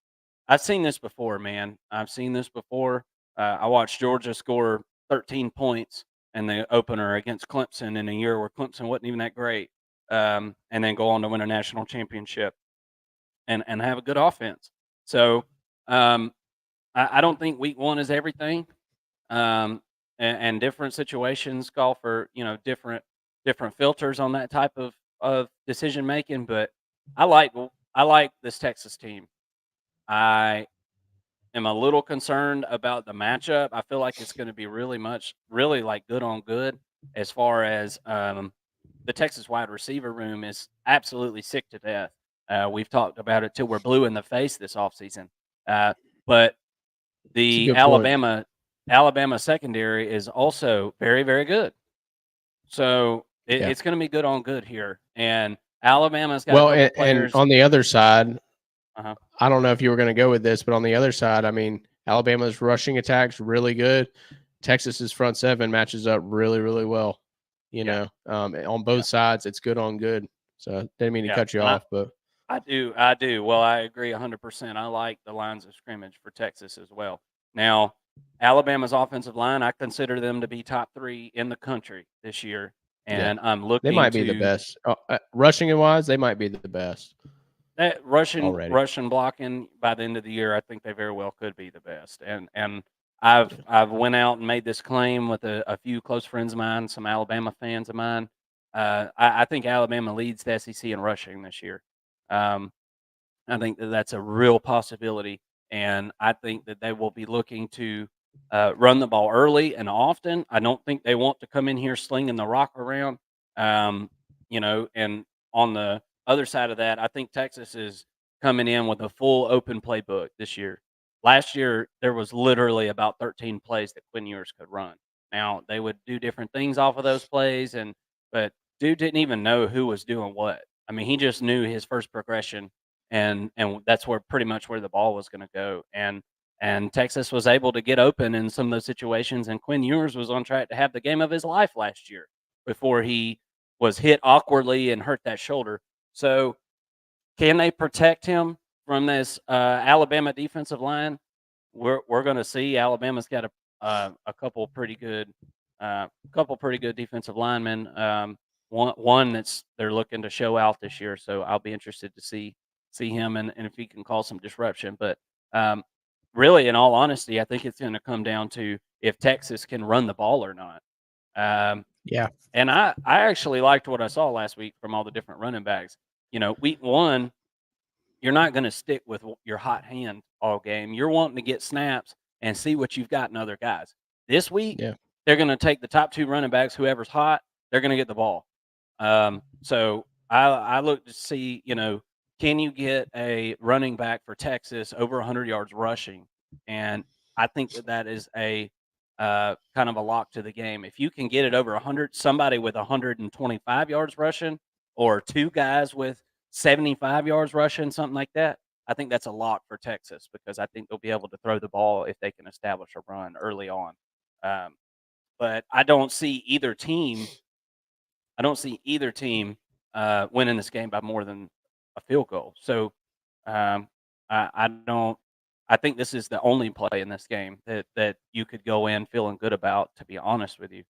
[SPEAKER 2] I've seen this before, man. I've seen this before. I watched Georgia score 13 points in the opener against Clemson in a year where Clemson wasn't even that great, and then go on to win a national championship and have a good offense. So I don't think week 1 is everything, and different situations call for different filters on that type of decision making. But I like this Texas team. I am a little concerned about the matchup. I feel like it's going to be really like good on good as far as the Texas wide receiver room is absolutely sick to death. We've talked about it till we're blue in the face this offseason. But the Alabama secondary is also very, very good. So it's going to be good on good here. And Alabama's got a couple players.
[SPEAKER 1] And on the other side,
[SPEAKER 2] Uh-huh.
[SPEAKER 1] I don't know if you were going to go with this, but on the other side, I mean, Alabama's rushing attack's really good. Texas's front 7 matches up really, really well. On both sides, it's good on good. So didn't mean to cut you off, but
[SPEAKER 2] I do. Well, I agree 100%. I like the lines of scrimmage for Texas as well. Now, Alabama's offensive line, I consider them to be top 3 in the country this year, and I'm looking.
[SPEAKER 1] They might be the best rushing and wise. They might be the best.
[SPEAKER 2] That Russian blocking by the end of the year, I think they very well could be the best. And I've went out and made this claim with a few close friends of mine, some Alabama fans of mine. I think Alabama leads the SEC in rushing this year. I think that's a real possibility, and I think that they will be looking to run the ball early and often. I don't think they want to come in here slinging the rock around. And on the other side of that, I think Texas is coming in with a full open playbook this year. Last year, there was literally about 13 plays that Quinn Ewers could run. Now, they would do different things off of those plays, but dude didn't even know who was doing what. I mean, he just knew his first progression, and that's pretty much where the ball was going to go. And Texas was able to get open in some of those situations, and Quinn Ewers was on track to have the game of his life last year before he was hit awkwardly and hurt that shoulder. So, can they protect him from this Alabama defensive line? We're going to see. Alabama's got a couple pretty good defensive linemen. One they're looking to show out this year, so I'll be interested to see him and if he can cause some disruption. But really, in all honesty, I think it's going to come down to if Texas can run the ball or not. And I actually liked what I saw last week from all the different running backs. Week 1, you're not going to stick with your hot hand all game. You're wanting to get snaps and see what you've got in other guys. This week, they're going to take the top 2 running backs, whoever's hot, they're going to get the ball. So I look to see, can you get a running back for Texas over 100 yards rushing? And I think that is a kind of a lock to the game. If you can get it over 100, somebody with 125 yards rushing, or 2 guys with 75 yards rushing, something like that, I think that's a lock for Texas because I think they'll be able to throw the ball if they can establish a run early on. But I don't see either team. Winning this game by more than a field goal. So I don't. I think this is the only play in this game that you could go in feeling good about, to be honest with you.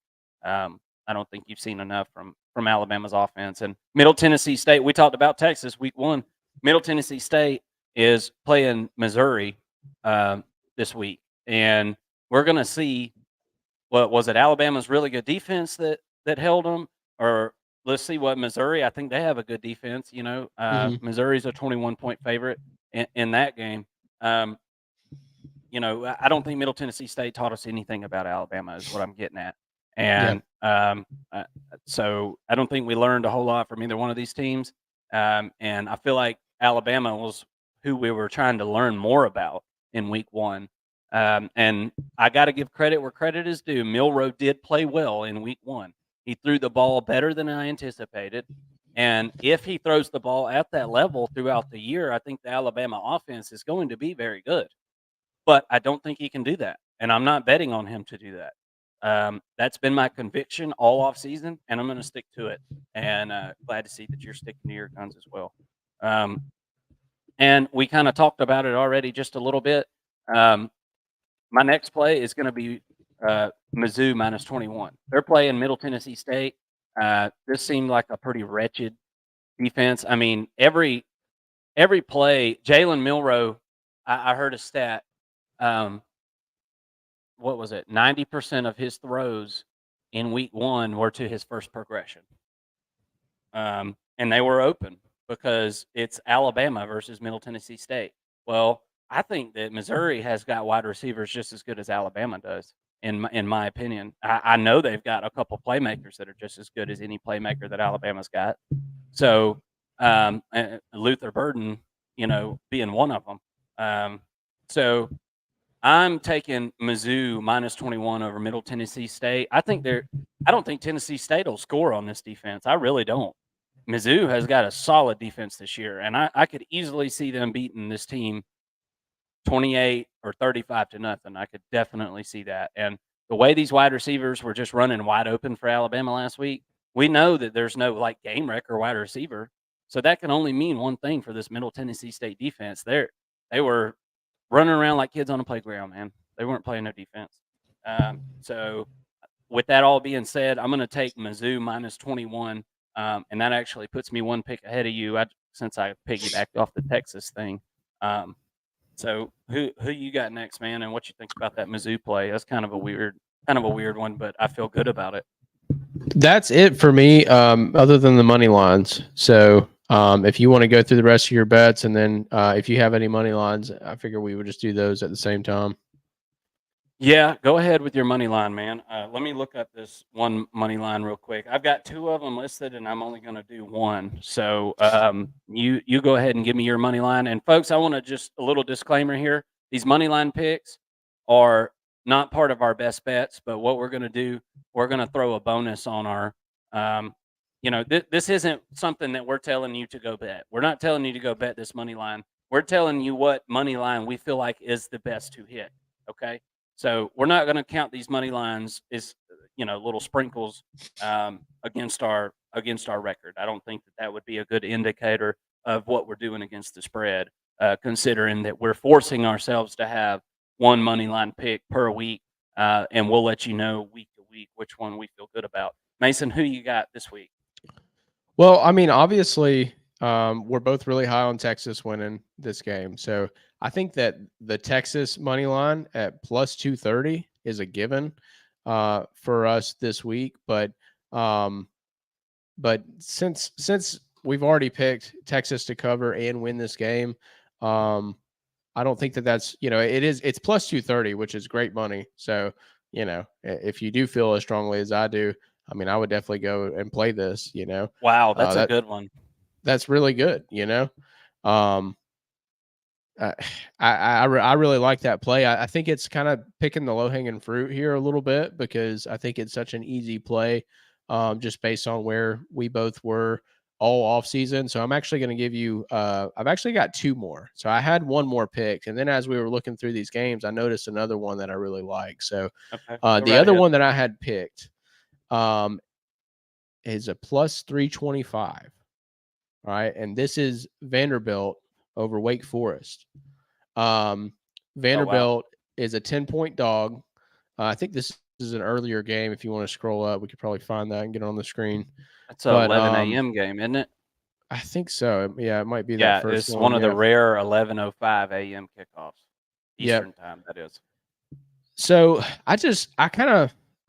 [SPEAKER 2] I don't think you've seen enough from Alabama's offense. And Middle Tennessee State, we talked about Texas week 1. Middle Tennessee State is playing Missouri this week, and we're going to see what was it Alabama's really good defense that held them, or let's see what Missouri. I think they have a good defense. Missouri's a 21-point favorite in that game. I don't think Middle Tennessee State taught us anything about Alabama, is what I'm getting at. And so I don't think we learned a whole lot from either one of these teams. And I feel like Alabama was who we were trying to learn more about in week 1. And I got to give credit where credit is due. Milroe did play well in week 1. He threw the ball better than I anticipated. And if he throws the ball at that level throughout the year, I think the Alabama offense is going to be very good. But I don't think he can do that. And I'm not betting on him to do that. That's been my conviction all off season, and I'm going to stick to it. And glad to see that you're sticking to your guns as well. And we kind of talked about it already just a little bit. My next play is going to be Mizzou minus 21. They're playing Middle Tennessee State. This seemed like a pretty wretched defense. I mean, every play, Jalen Milroe, I heard a stat. What was it? 90% of his throws in week 1 were to his first progression. And they were open because it's Alabama versus Middle Tennessee State. Well, I think that Missouri has got wide receivers just as good as Alabama does, in my opinion. I know they've got a couple playmakers that are just as good as any playmaker that Alabama's got. So Luther Burden, being one of them. So I'm taking Mizzou minus 21 over Middle Tennessee State. I don't think Tennessee State will score on this defense. I really don't. Mizzou has got a solid defense this year, and I could easily see them beating this team 28 or 35-0. I could definitely see that. And the way these wide receivers were just running wide open for Alabama last week, we know that there's no game wrecker wide receiver. So that can only mean one thing for this Middle Tennessee State defense. They were running around like kids on a playground, man. They weren't playing no defense. So with that all being said, I'm going to take Mizzou minus 21. And that actually puts me one pick ahead of you since I piggybacked off the Texas thing. So who you got next, man, and what you think about that Mizzou play? That's kind of a weird one, but I feel good about it.
[SPEAKER 1] That's it for me, other than the money lines. So if you want to go through the rest of your bets, and then if you have any money lines, I figure we would just do those at the same time.
[SPEAKER 2] Yeah, go ahead with your money line, man. Let me look up this one money line real quick. I've got 2 of them listed, and I'm only going to do one. So you go ahead and give me your money line. And folks, I want to just a little disclaimer here. These money line picks are not part of our best bets, but what we're going to do, we're going to throw a bonus on our. This isn't something that we're telling you to go bet. We're not telling you to go bet this money line. We're telling you what money line we feel like is the best to hit. Okay. So we're not going to count these money lines as little sprinkles against our record. I don't think that would be a good indicator of what we're doing against the spread, considering that we're forcing ourselves to have one money line pick per week, and we'll let you know week to week which one we feel good about. Mason, who you got this week?
[SPEAKER 1] Well, I mean, obviously, we're both really high on Texas winning this game, so I think that the Texas money line at plus 230 is a given for us this week. But since we've already picked Texas to cover and win this game, I don't think that's it's plus 230, which is great money. So if you do feel as strongly as I do, I mean, I would definitely go and play this.
[SPEAKER 2] Wow, that's a good one.
[SPEAKER 1] That's really good. I really like that play. I think it's kind of picking the low hanging fruit here a little bit, because I think it's such an easy play, just based on where we both were all off season. So I'm actually going to give you, I've actually got 2 more. So I had 1 more pick, and then as we were looking through these games, I noticed another one that I really like. So the other one that I had picked is a plus 325. All right. And this is Vanderbilt over Wake Forest. Vanderbilt is a 10-point dog. I think this is an earlier game. If you want to scroll up, we could probably find that and get it on the screen.
[SPEAKER 2] That's a
[SPEAKER 1] But
[SPEAKER 2] 11 a.m. game, isn't it?
[SPEAKER 1] I think so. Yeah, it might be that
[SPEAKER 2] Yeah,
[SPEAKER 1] first
[SPEAKER 2] it's
[SPEAKER 1] one.
[SPEAKER 2] one of the
[SPEAKER 1] Yeah.
[SPEAKER 2] rare 11:05 a.m. kickoffs,
[SPEAKER 1] Yep.
[SPEAKER 2] Eastern time. That is.
[SPEAKER 1] So I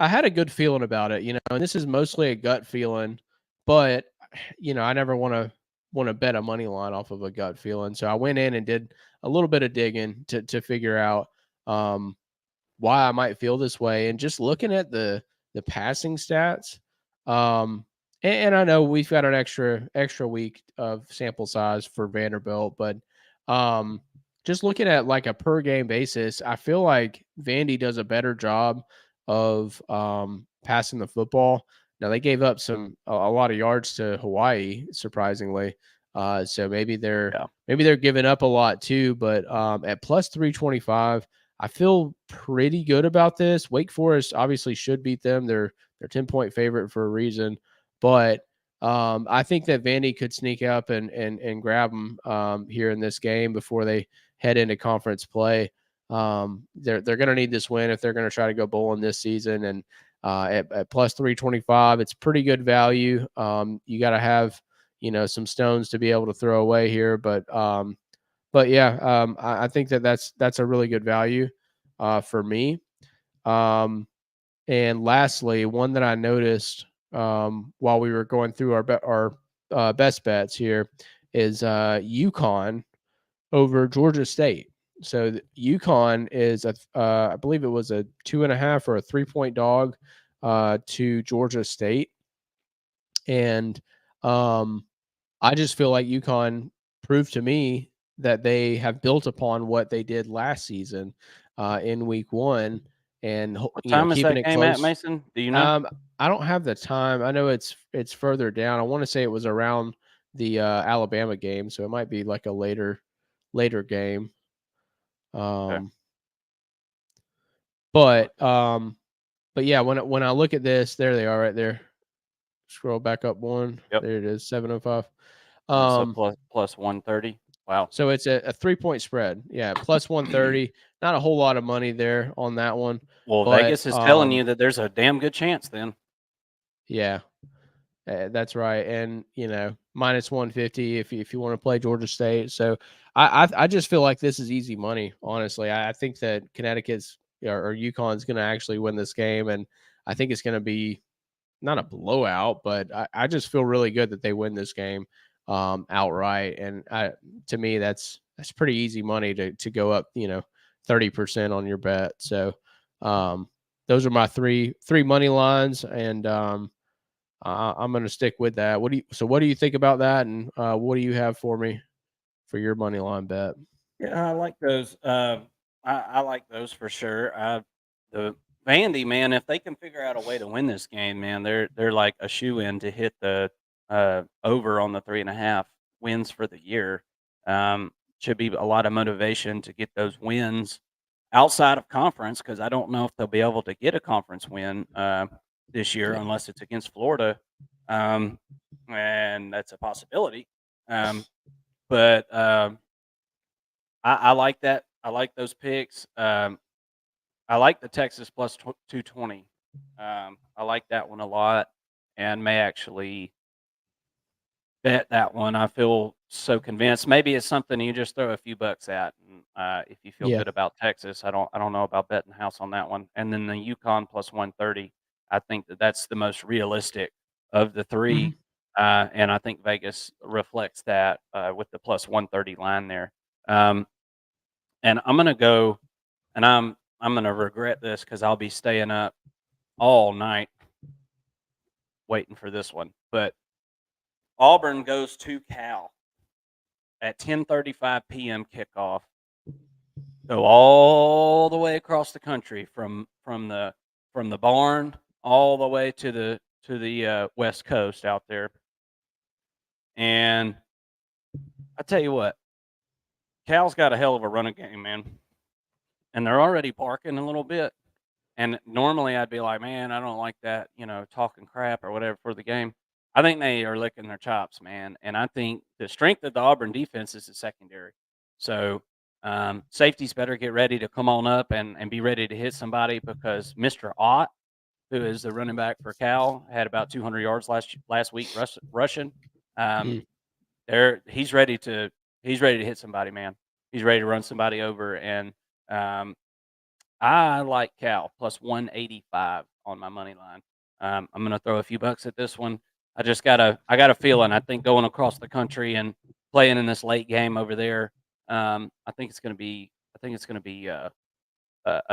[SPEAKER 1] had a good feeling about it, and this is mostly a gut feeling, but I never want to bet a money line off of a gut feeling. So I went in and did a little bit of digging to figure out why I might feel this way, and just looking at the passing stats. And I know we've got an extra week of sample size for Vanderbilt, but just looking at like a per game basis, I feel like Vandy does a better job of passing the football. Now they gave up a lot of yards to Hawaii, surprisingly. So maybe they're giving up a lot too. But at plus 325, I feel pretty good about this. Wake Forest obviously should beat them. They're 10-point favorite for a reason, but I think that Vandy could sneak up and grab them here in this game before they head into conference play. They're going to need this win if they're going to try to go bowling this season. And at plus 325, it's pretty good value. You got to have some stones to be able to throw away here, but yeah, I think that's a really good value for me. And lastly, one that I noticed while we were going through our best bets here is UConn over Georgia State. So UConn is I believe it was a 2.5 or a 3-point dog to Georgia State, and I just feel like UConn proved to me that they have built upon what they did last season in week 1, and
[SPEAKER 2] What time is
[SPEAKER 1] keeping
[SPEAKER 2] that
[SPEAKER 1] it
[SPEAKER 2] game at,
[SPEAKER 1] close.
[SPEAKER 2] Mason? Do you know?
[SPEAKER 1] I don't have the time. I know it's further down. I want to say it was around the Alabama game, so it might be like a later game.
[SPEAKER 2] Okay.
[SPEAKER 1] But yeah, when I look at this, there they are right there. Scroll back up one.
[SPEAKER 2] Yep.
[SPEAKER 1] There it is, 705.
[SPEAKER 2] So plus 130. Wow.
[SPEAKER 1] So it's a 3-point spread. Yeah, plus 130. Not a whole lot of money there on that one.
[SPEAKER 2] Well,
[SPEAKER 1] But,
[SPEAKER 2] Vegas is telling you that there's a damn good chance then.
[SPEAKER 1] Yeah, that's right. And minus 150 if you want to play Georgia State. So I just feel like this is easy money. Honestly, I think that Connecticut's or UConn's going to actually win this game, and I think it's going to be not a blowout, but I just feel really good that they win this game outright. And to me, that's pretty easy money to go up 30% on your bet. So those are my three money lines, and I'm going to stick with that. What do you think about that? And what do you have for me for your money line bet?
[SPEAKER 2] Yeah, I like those. I like those for sure. The Vandy, man, if they can figure out a way to win this game, man, they're like a shoe in to hit the over on the 3.5 wins for the year. Should be a lot of motivation to get those wins outside of conference, because I don't know if they'll be able to get a conference win this year unless it's against Florida, and that's a possibility. But I like that. I like those picks. I like the Texas plus 220. I like that one a lot, and may actually bet that one. I feel so convinced. Maybe it's something you just throw a few bucks at, and if you feel
[SPEAKER 1] Yeah.
[SPEAKER 2] good about Texas. I don't know about betting house on that one. And then the UConn plus 130. I think that's the most realistic of the 3, and I think Vegas reflects that with the plus 130 line there. And I'm gonna go, and I'm gonna regret this because I'll be staying up all night waiting for this one. But Auburn goes to Cal at 10:35 p.m. kickoff. Go all the way across the country from the barn all the way to the West Coast out there. And I tell you what, Cal's got a hell of a running game, man. And they're already barking a little bit. And normally I'd be like, man, I don't like that, talking crap or whatever for the game. I think they are licking their chops, man. And I think the strength of the Auburn defense is the secondary. So Safeties better get ready to come on up and be ready to hit somebody because Mr. Ott, who is the running back for Cal, had about 200 yards last week rushing.
[SPEAKER 1] Mm.
[SPEAKER 2] He's ready to hit somebody, man. He's ready to run somebody over, and I like Cal plus 185 on my money line. I'm going to throw a few bucks at this one. I got a feeling. I think going across the country and playing in this late game over there, I think it's going to be a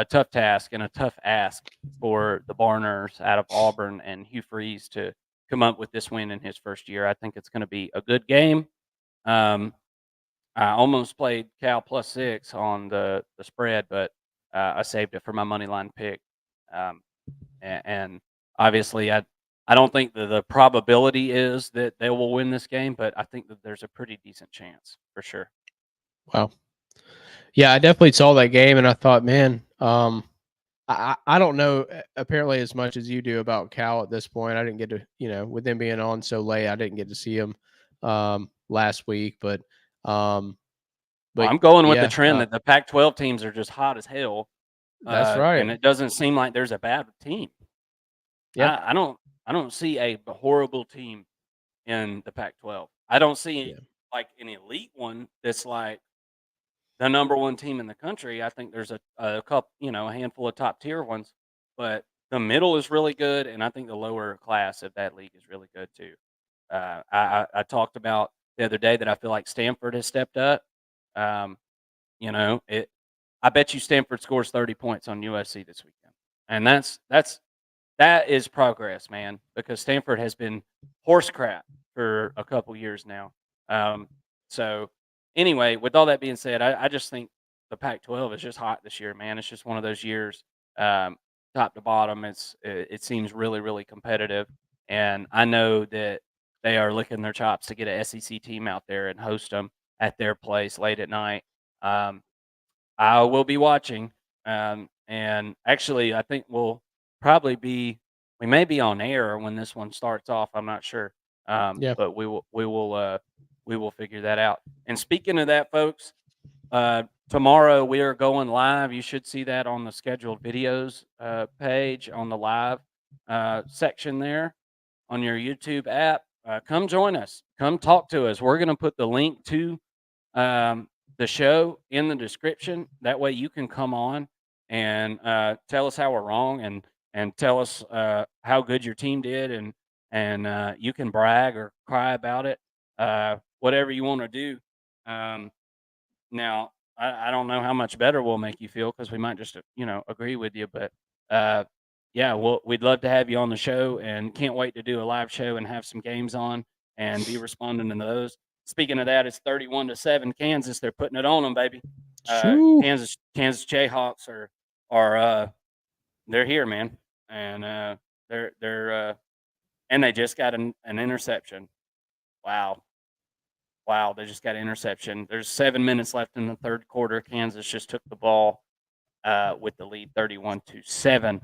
[SPEAKER 2] tough task and a tough ask for the Barners out of Auburn and Hugh Freeze to come up with this win in his first year. I think it's going to be a good game. I almost played Cal plus 6 on the spread, but I saved it for my money line pick. And obviously, I don't think that the probability is that they will win this game, but I think that there's a pretty decent chance for sure.
[SPEAKER 1] Wow. Yeah, I definitely saw that game, and I thought, man, I don't know apparently as much as you do about Cal at this point. I didn't get to, with them being on so late, I didn't get to see him last week, but
[SPEAKER 2] I'm going with the
[SPEAKER 1] yeah,
[SPEAKER 2] trend that the Pac-12 teams are just hot as hell.
[SPEAKER 1] That's right.
[SPEAKER 2] And it doesn't seem like there's a bad team.
[SPEAKER 1] Yeah.
[SPEAKER 2] I don't see a horrible team in the Pac-12. I don't see like an elite one that's like the number one team in the country. I think there's a couple, a handful of top tier ones, but the middle is really good, and I think the lower class of that league is really good too. I talked about the other day that I feel like Stanford has stepped up. I bet you Stanford scores 30 points on USC this weekend, and that is progress, man, because Stanford has been horse crap for a couple years now. So anyway, with all that being said, I just think the Pac-12 is just hot this year, man. It's just one of those years, top to bottom. It seems really, really competitive, and I know that they are licking their chops to get an SEC team out there and host them at their place late at night. I will be watching, and actually, I think we may be on air when this one starts off. I'm not sure,
[SPEAKER 1] Yeah.
[SPEAKER 2] but we will figure that out. And speaking of that, folks, tomorrow we are going live. You should see that on the scheduled videos page on the live section there on your YouTube app. Come join us. Come talk to us. We're going to put the link to the show in the description. That way you can come on and tell us how we're wrong and tell us how good your team did, and you can brag or cry about it, whatever you want to do. Now, I don't know how much better we'll make you feel because we might just agree with you, but yeah, we'd love to have you on the show, and can't wait to do a live show and have some games on and be responding to those. Speaking of that, it's 31-7 Kansas. They're putting it on them, baby. Kansas Jayhawks are they're here, man, and they're and they just got an interception. Wow, they just got an interception. There's 7 minutes left in the third quarter. Kansas just took the ball with the lead, 31-7.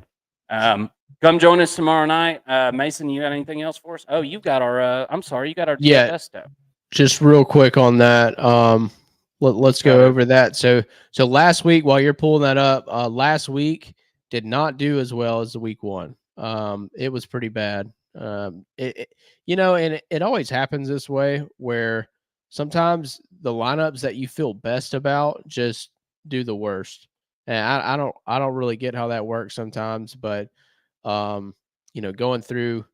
[SPEAKER 2] Come join us tomorrow night. Mason, you got anything else for us? Oh, you got our. I'm sorry, you got our DFS stuff.
[SPEAKER 1] Just real quick on that. Let's go over that. So last week, while you're pulling that up, last week did not do as well as the week one. It was pretty bad. And it always happens this way where sometimes the lineups that you feel best about just do the worst. And I don't really get how that works sometimes, but going through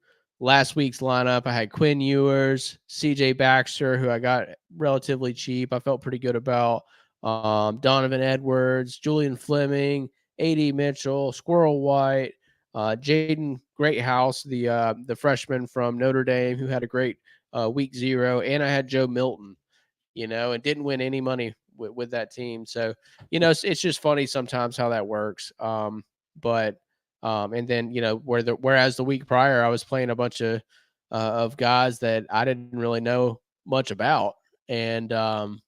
[SPEAKER 1] last week's lineup, I had Quinn Ewers, CJ Baxter, who I got relatively cheap. I felt pretty good about Donovan Edwards, Julian Fleming, A.D. Mitchell, Squirrel White, Jaden Greathouse, the freshman from Notre Dame, who had a great week 0, and I had Joe Milton, and didn't win any money with that team. So, it's just funny sometimes how that works. But and then whereas the week prior I was playing a bunch of guys that I didn't really know much about, and and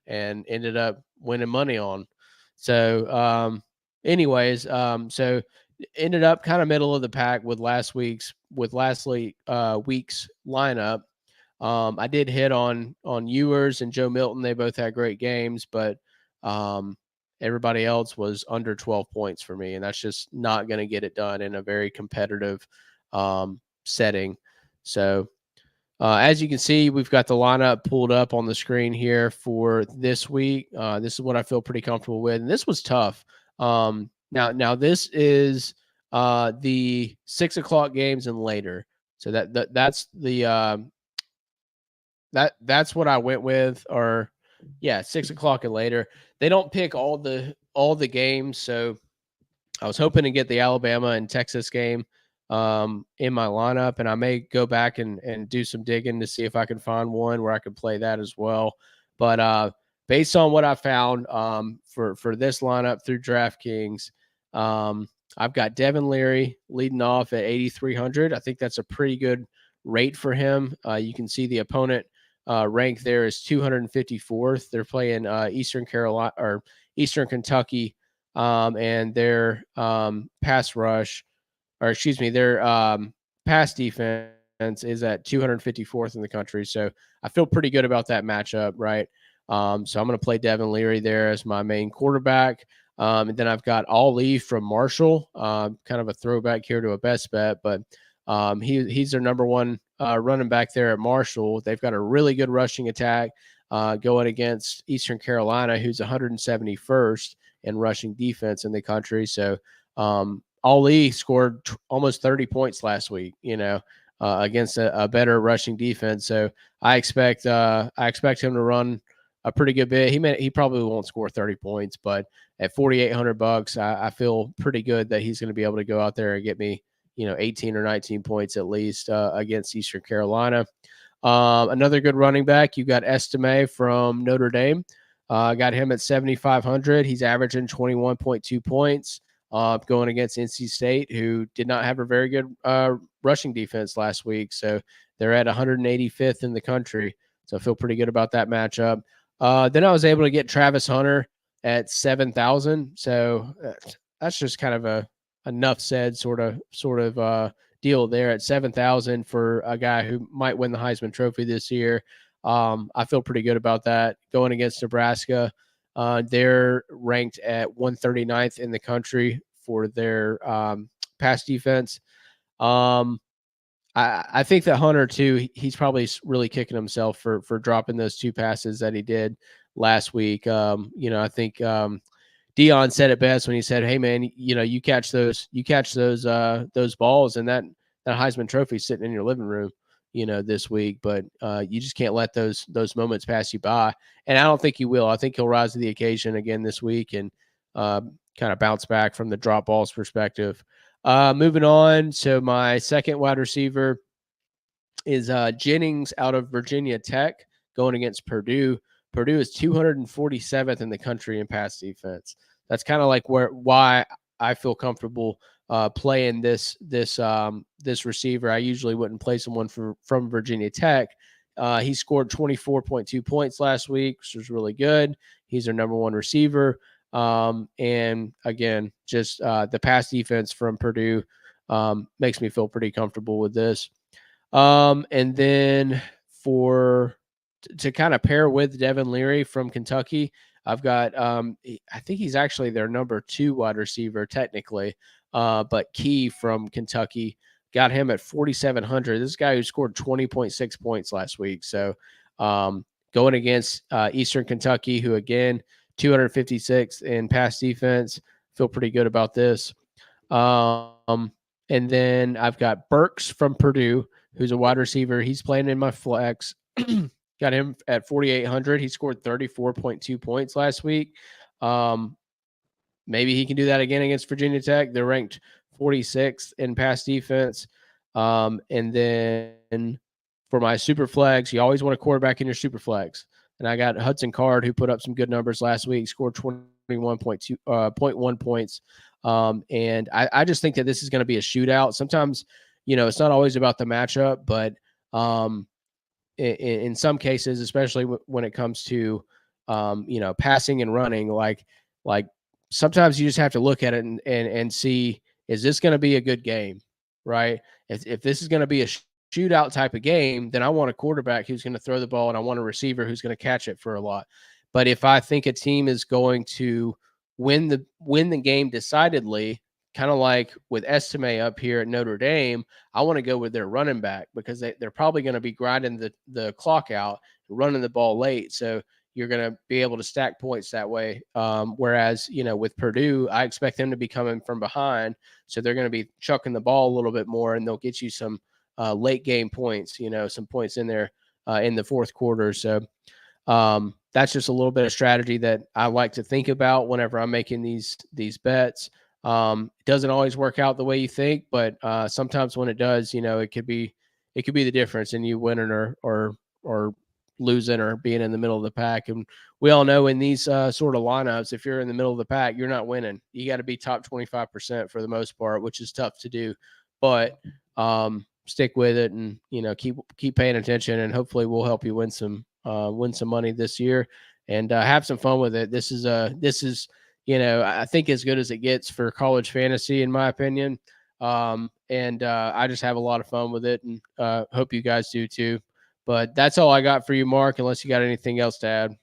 [SPEAKER 1] ended up winning money on. So anyways, so ended up kind of middle of the pack with last week's lineup. I did hit on Ewers and Joe Milton. They both had great games, but everybody else was under 12 points for me, and that's just not going to get it done in a very competitive setting. So as you can see, we've got the lineup pulled up on the screen here for this week. This is what I feel pretty comfortable with, and this was tough. Now this is the 6 o'clock games and later. So that's the that's what I went with. Or 6 o'clock and later. They don't pick all the games, so I was hoping to get the Alabama and Texas game in my lineup, and I may go back and do some digging to see if I can find one where I could play that as well. But based on what I found for this lineup through DraftKings, I've got Devin Leary leading off at 8,300. I think that's a pretty good rate for him. You can see the opponent rank there is 254th. They're playing Eastern Carolina or Eastern Kentucky, and their pass rush, or excuse me, their pass defense is at 254th in the country. So I feel pretty good about that matchup, right? So I'm going to play Devin Leary there as my main quarterback. And then I've got Ali from Marshall, kind of a throwback here to a best bet, but he's their number one running back there at Marshall. They've got a really good rushing attack going against Eastern Carolina, who's 171st in rushing defense in the country. So Ali scored almost 30 points last week, against a better rushing defense. So I expect him to run a pretty good bit. He probably won't score 30 points, but at $4,800, I feel pretty good that he's going to be able to go out there and get me, 18 or 19 points at least against Eastern Carolina. Another good running back, you got Estime from Notre Dame. Got him at 7,500. He's averaging 21.2 points. Going against NC State, who did not have a very good rushing defense last week. So they're at 185th in the country. So I feel pretty good about that matchup. Then I was able to get Travis Hunter at 7,000. So that's just kind of a enough said sort of deal there at 7,000 for a guy who might win the Heisman Trophy this year. I feel pretty good about that. Going against Nebraska, they're ranked at 139th in the country for their pass defense. I think that Hunter too, he's probably really kicking himself for dropping those two passes that he did last week. I think Deion said it best when he said, "Hey man, you catch those balls, and that Heisman Trophy sitting in your living room, this week, but you just can't let those moments pass you by." And I don't think he will. I think he'll rise to the occasion again this week and kind of bounce back from the drop balls perspective. Moving on. So my second wide receiver is Jennings out of Virginia Tech going against Purdue. Purdue is 247th in the country in pass defense. That's kind of like why I feel comfortable playing this receiver. I usually wouldn't play someone from Virginia Tech. He scored 24.2 points last week, which was really good. He's their number one receiver. And again, just the pass defense from Purdue makes me feel pretty comfortable with this. And then to kind of pair with Devin Leary from Kentucky, I've got I think he's actually their number 2 wide receiver technically, but Key from Kentucky, got him at 4,700. This guy who scored 20.6 points last week. So going against Eastern Kentucky, who again 256 in pass defense, feel pretty good about this. And then I've got Burks from Purdue, who's a wide receiver. He's playing in my flex. Got him at 4,800. He scored 34.2 points last week. Maybe he can do that again against Virginia Tech. They're ranked 46th in pass defense. And then for my super flex, you always want a quarterback in your super flex. And I got Hudson Card, who put up some good numbers last week, scored 21.1 points. And I just think that this is going to be a shootout. Sometimes, it's not always about the matchup, but in some cases, especially when it comes to, passing and running, like sometimes you just have to look at it and see, is this going to be a good game, right? If this is going to be a shootout type of game, then I want a quarterback who's going to throw the ball and I want a receiver who's going to catch it for a lot. But if I think a team is going to win the game decidedly, kind of like with Estime up here at Notre Dame, I want to go with their running back because they're probably going to be grinding the clock out, running the ball late. So you're going to be able to stack points that way. Whereas, with Purdue, I expect them to be coming from behind. So they're going to be chucking the ball a little bit more, and they'll get you some late game points, some points in there in the fourth quarter. So that's just a little bit of strategy that I like to think about whenever I'm making these bets. It doesn't always work out the way you think, but sometimes when it does, it could be the difference in you winning or losing or being in the middle of the pack. And we all know in these sort of lineups, if you're in the middle of the pack, you're not winning. You got to be top 25% for the most part, which is tough to do. But stick with it and keep paying attention, and hopefully we'll help you win some money this year and have some fun with it. This is I think as good as it gets for college fantasy, in my opinion. And I just have a lot of fun with it, and hope you guys do too. But that's all I got for you, Mark, unless you got anything else to add.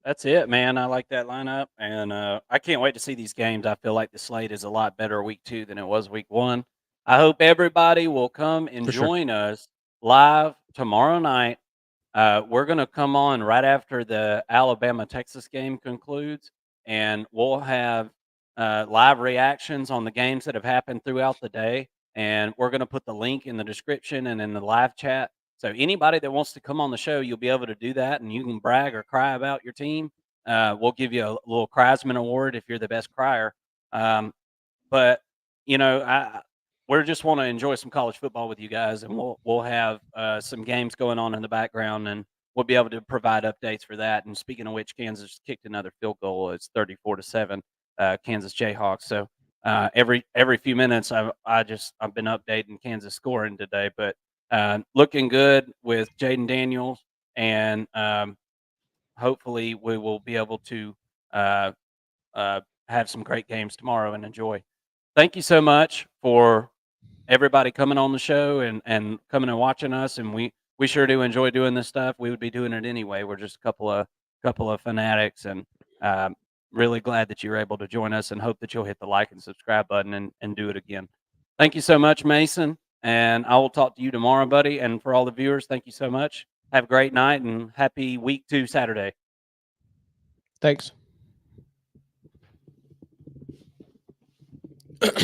[SPEAKER 2] That's it, man. I like that lineup, and I can't wait to see these games. I feel like the slate is a lot better week 2 than it was week 1. I hope everybody will come and join us live tomorrow night. We're going to come on right after the Alabama-Texas game concludes, and we'll have live reactions on the games that have happened throughout the day. And we're going to put the link in the description and in the live chat. So anybody that wants to come on the show, you'll be able to do that, and you can brag or cry about your team. We'll give you a little Kreisman Award if you're the best crier. But we just want to enjoy some college football with you guys, and we'll have some games going on in the background, and we'll be able to provide updates for that. And speaking of which, Kansas kicked another field goal. It's 34-7, Kansas Jayhawks. So every few minutes, I've been updating Kansas scoring today, but looking good with Jaden Daniels, and hopefully we will be able to have some great games tomorrow and enjoy. Thank you so much for everybody coming on the show and coming and watching us. And we sure do enjoy doing this stuff. We would be doing it anyway. We're just a couple of fanatics, and really glad that you're able to join us, and hope that you'll hit the like and subscribe button and do it again. Thank you so much, Mason. And I will talk to you tomorrow, buddy. And for all the viewers, thank you so much. Have a great night and happy week 2 Saturday.
[SPEAKER 1] Thanks.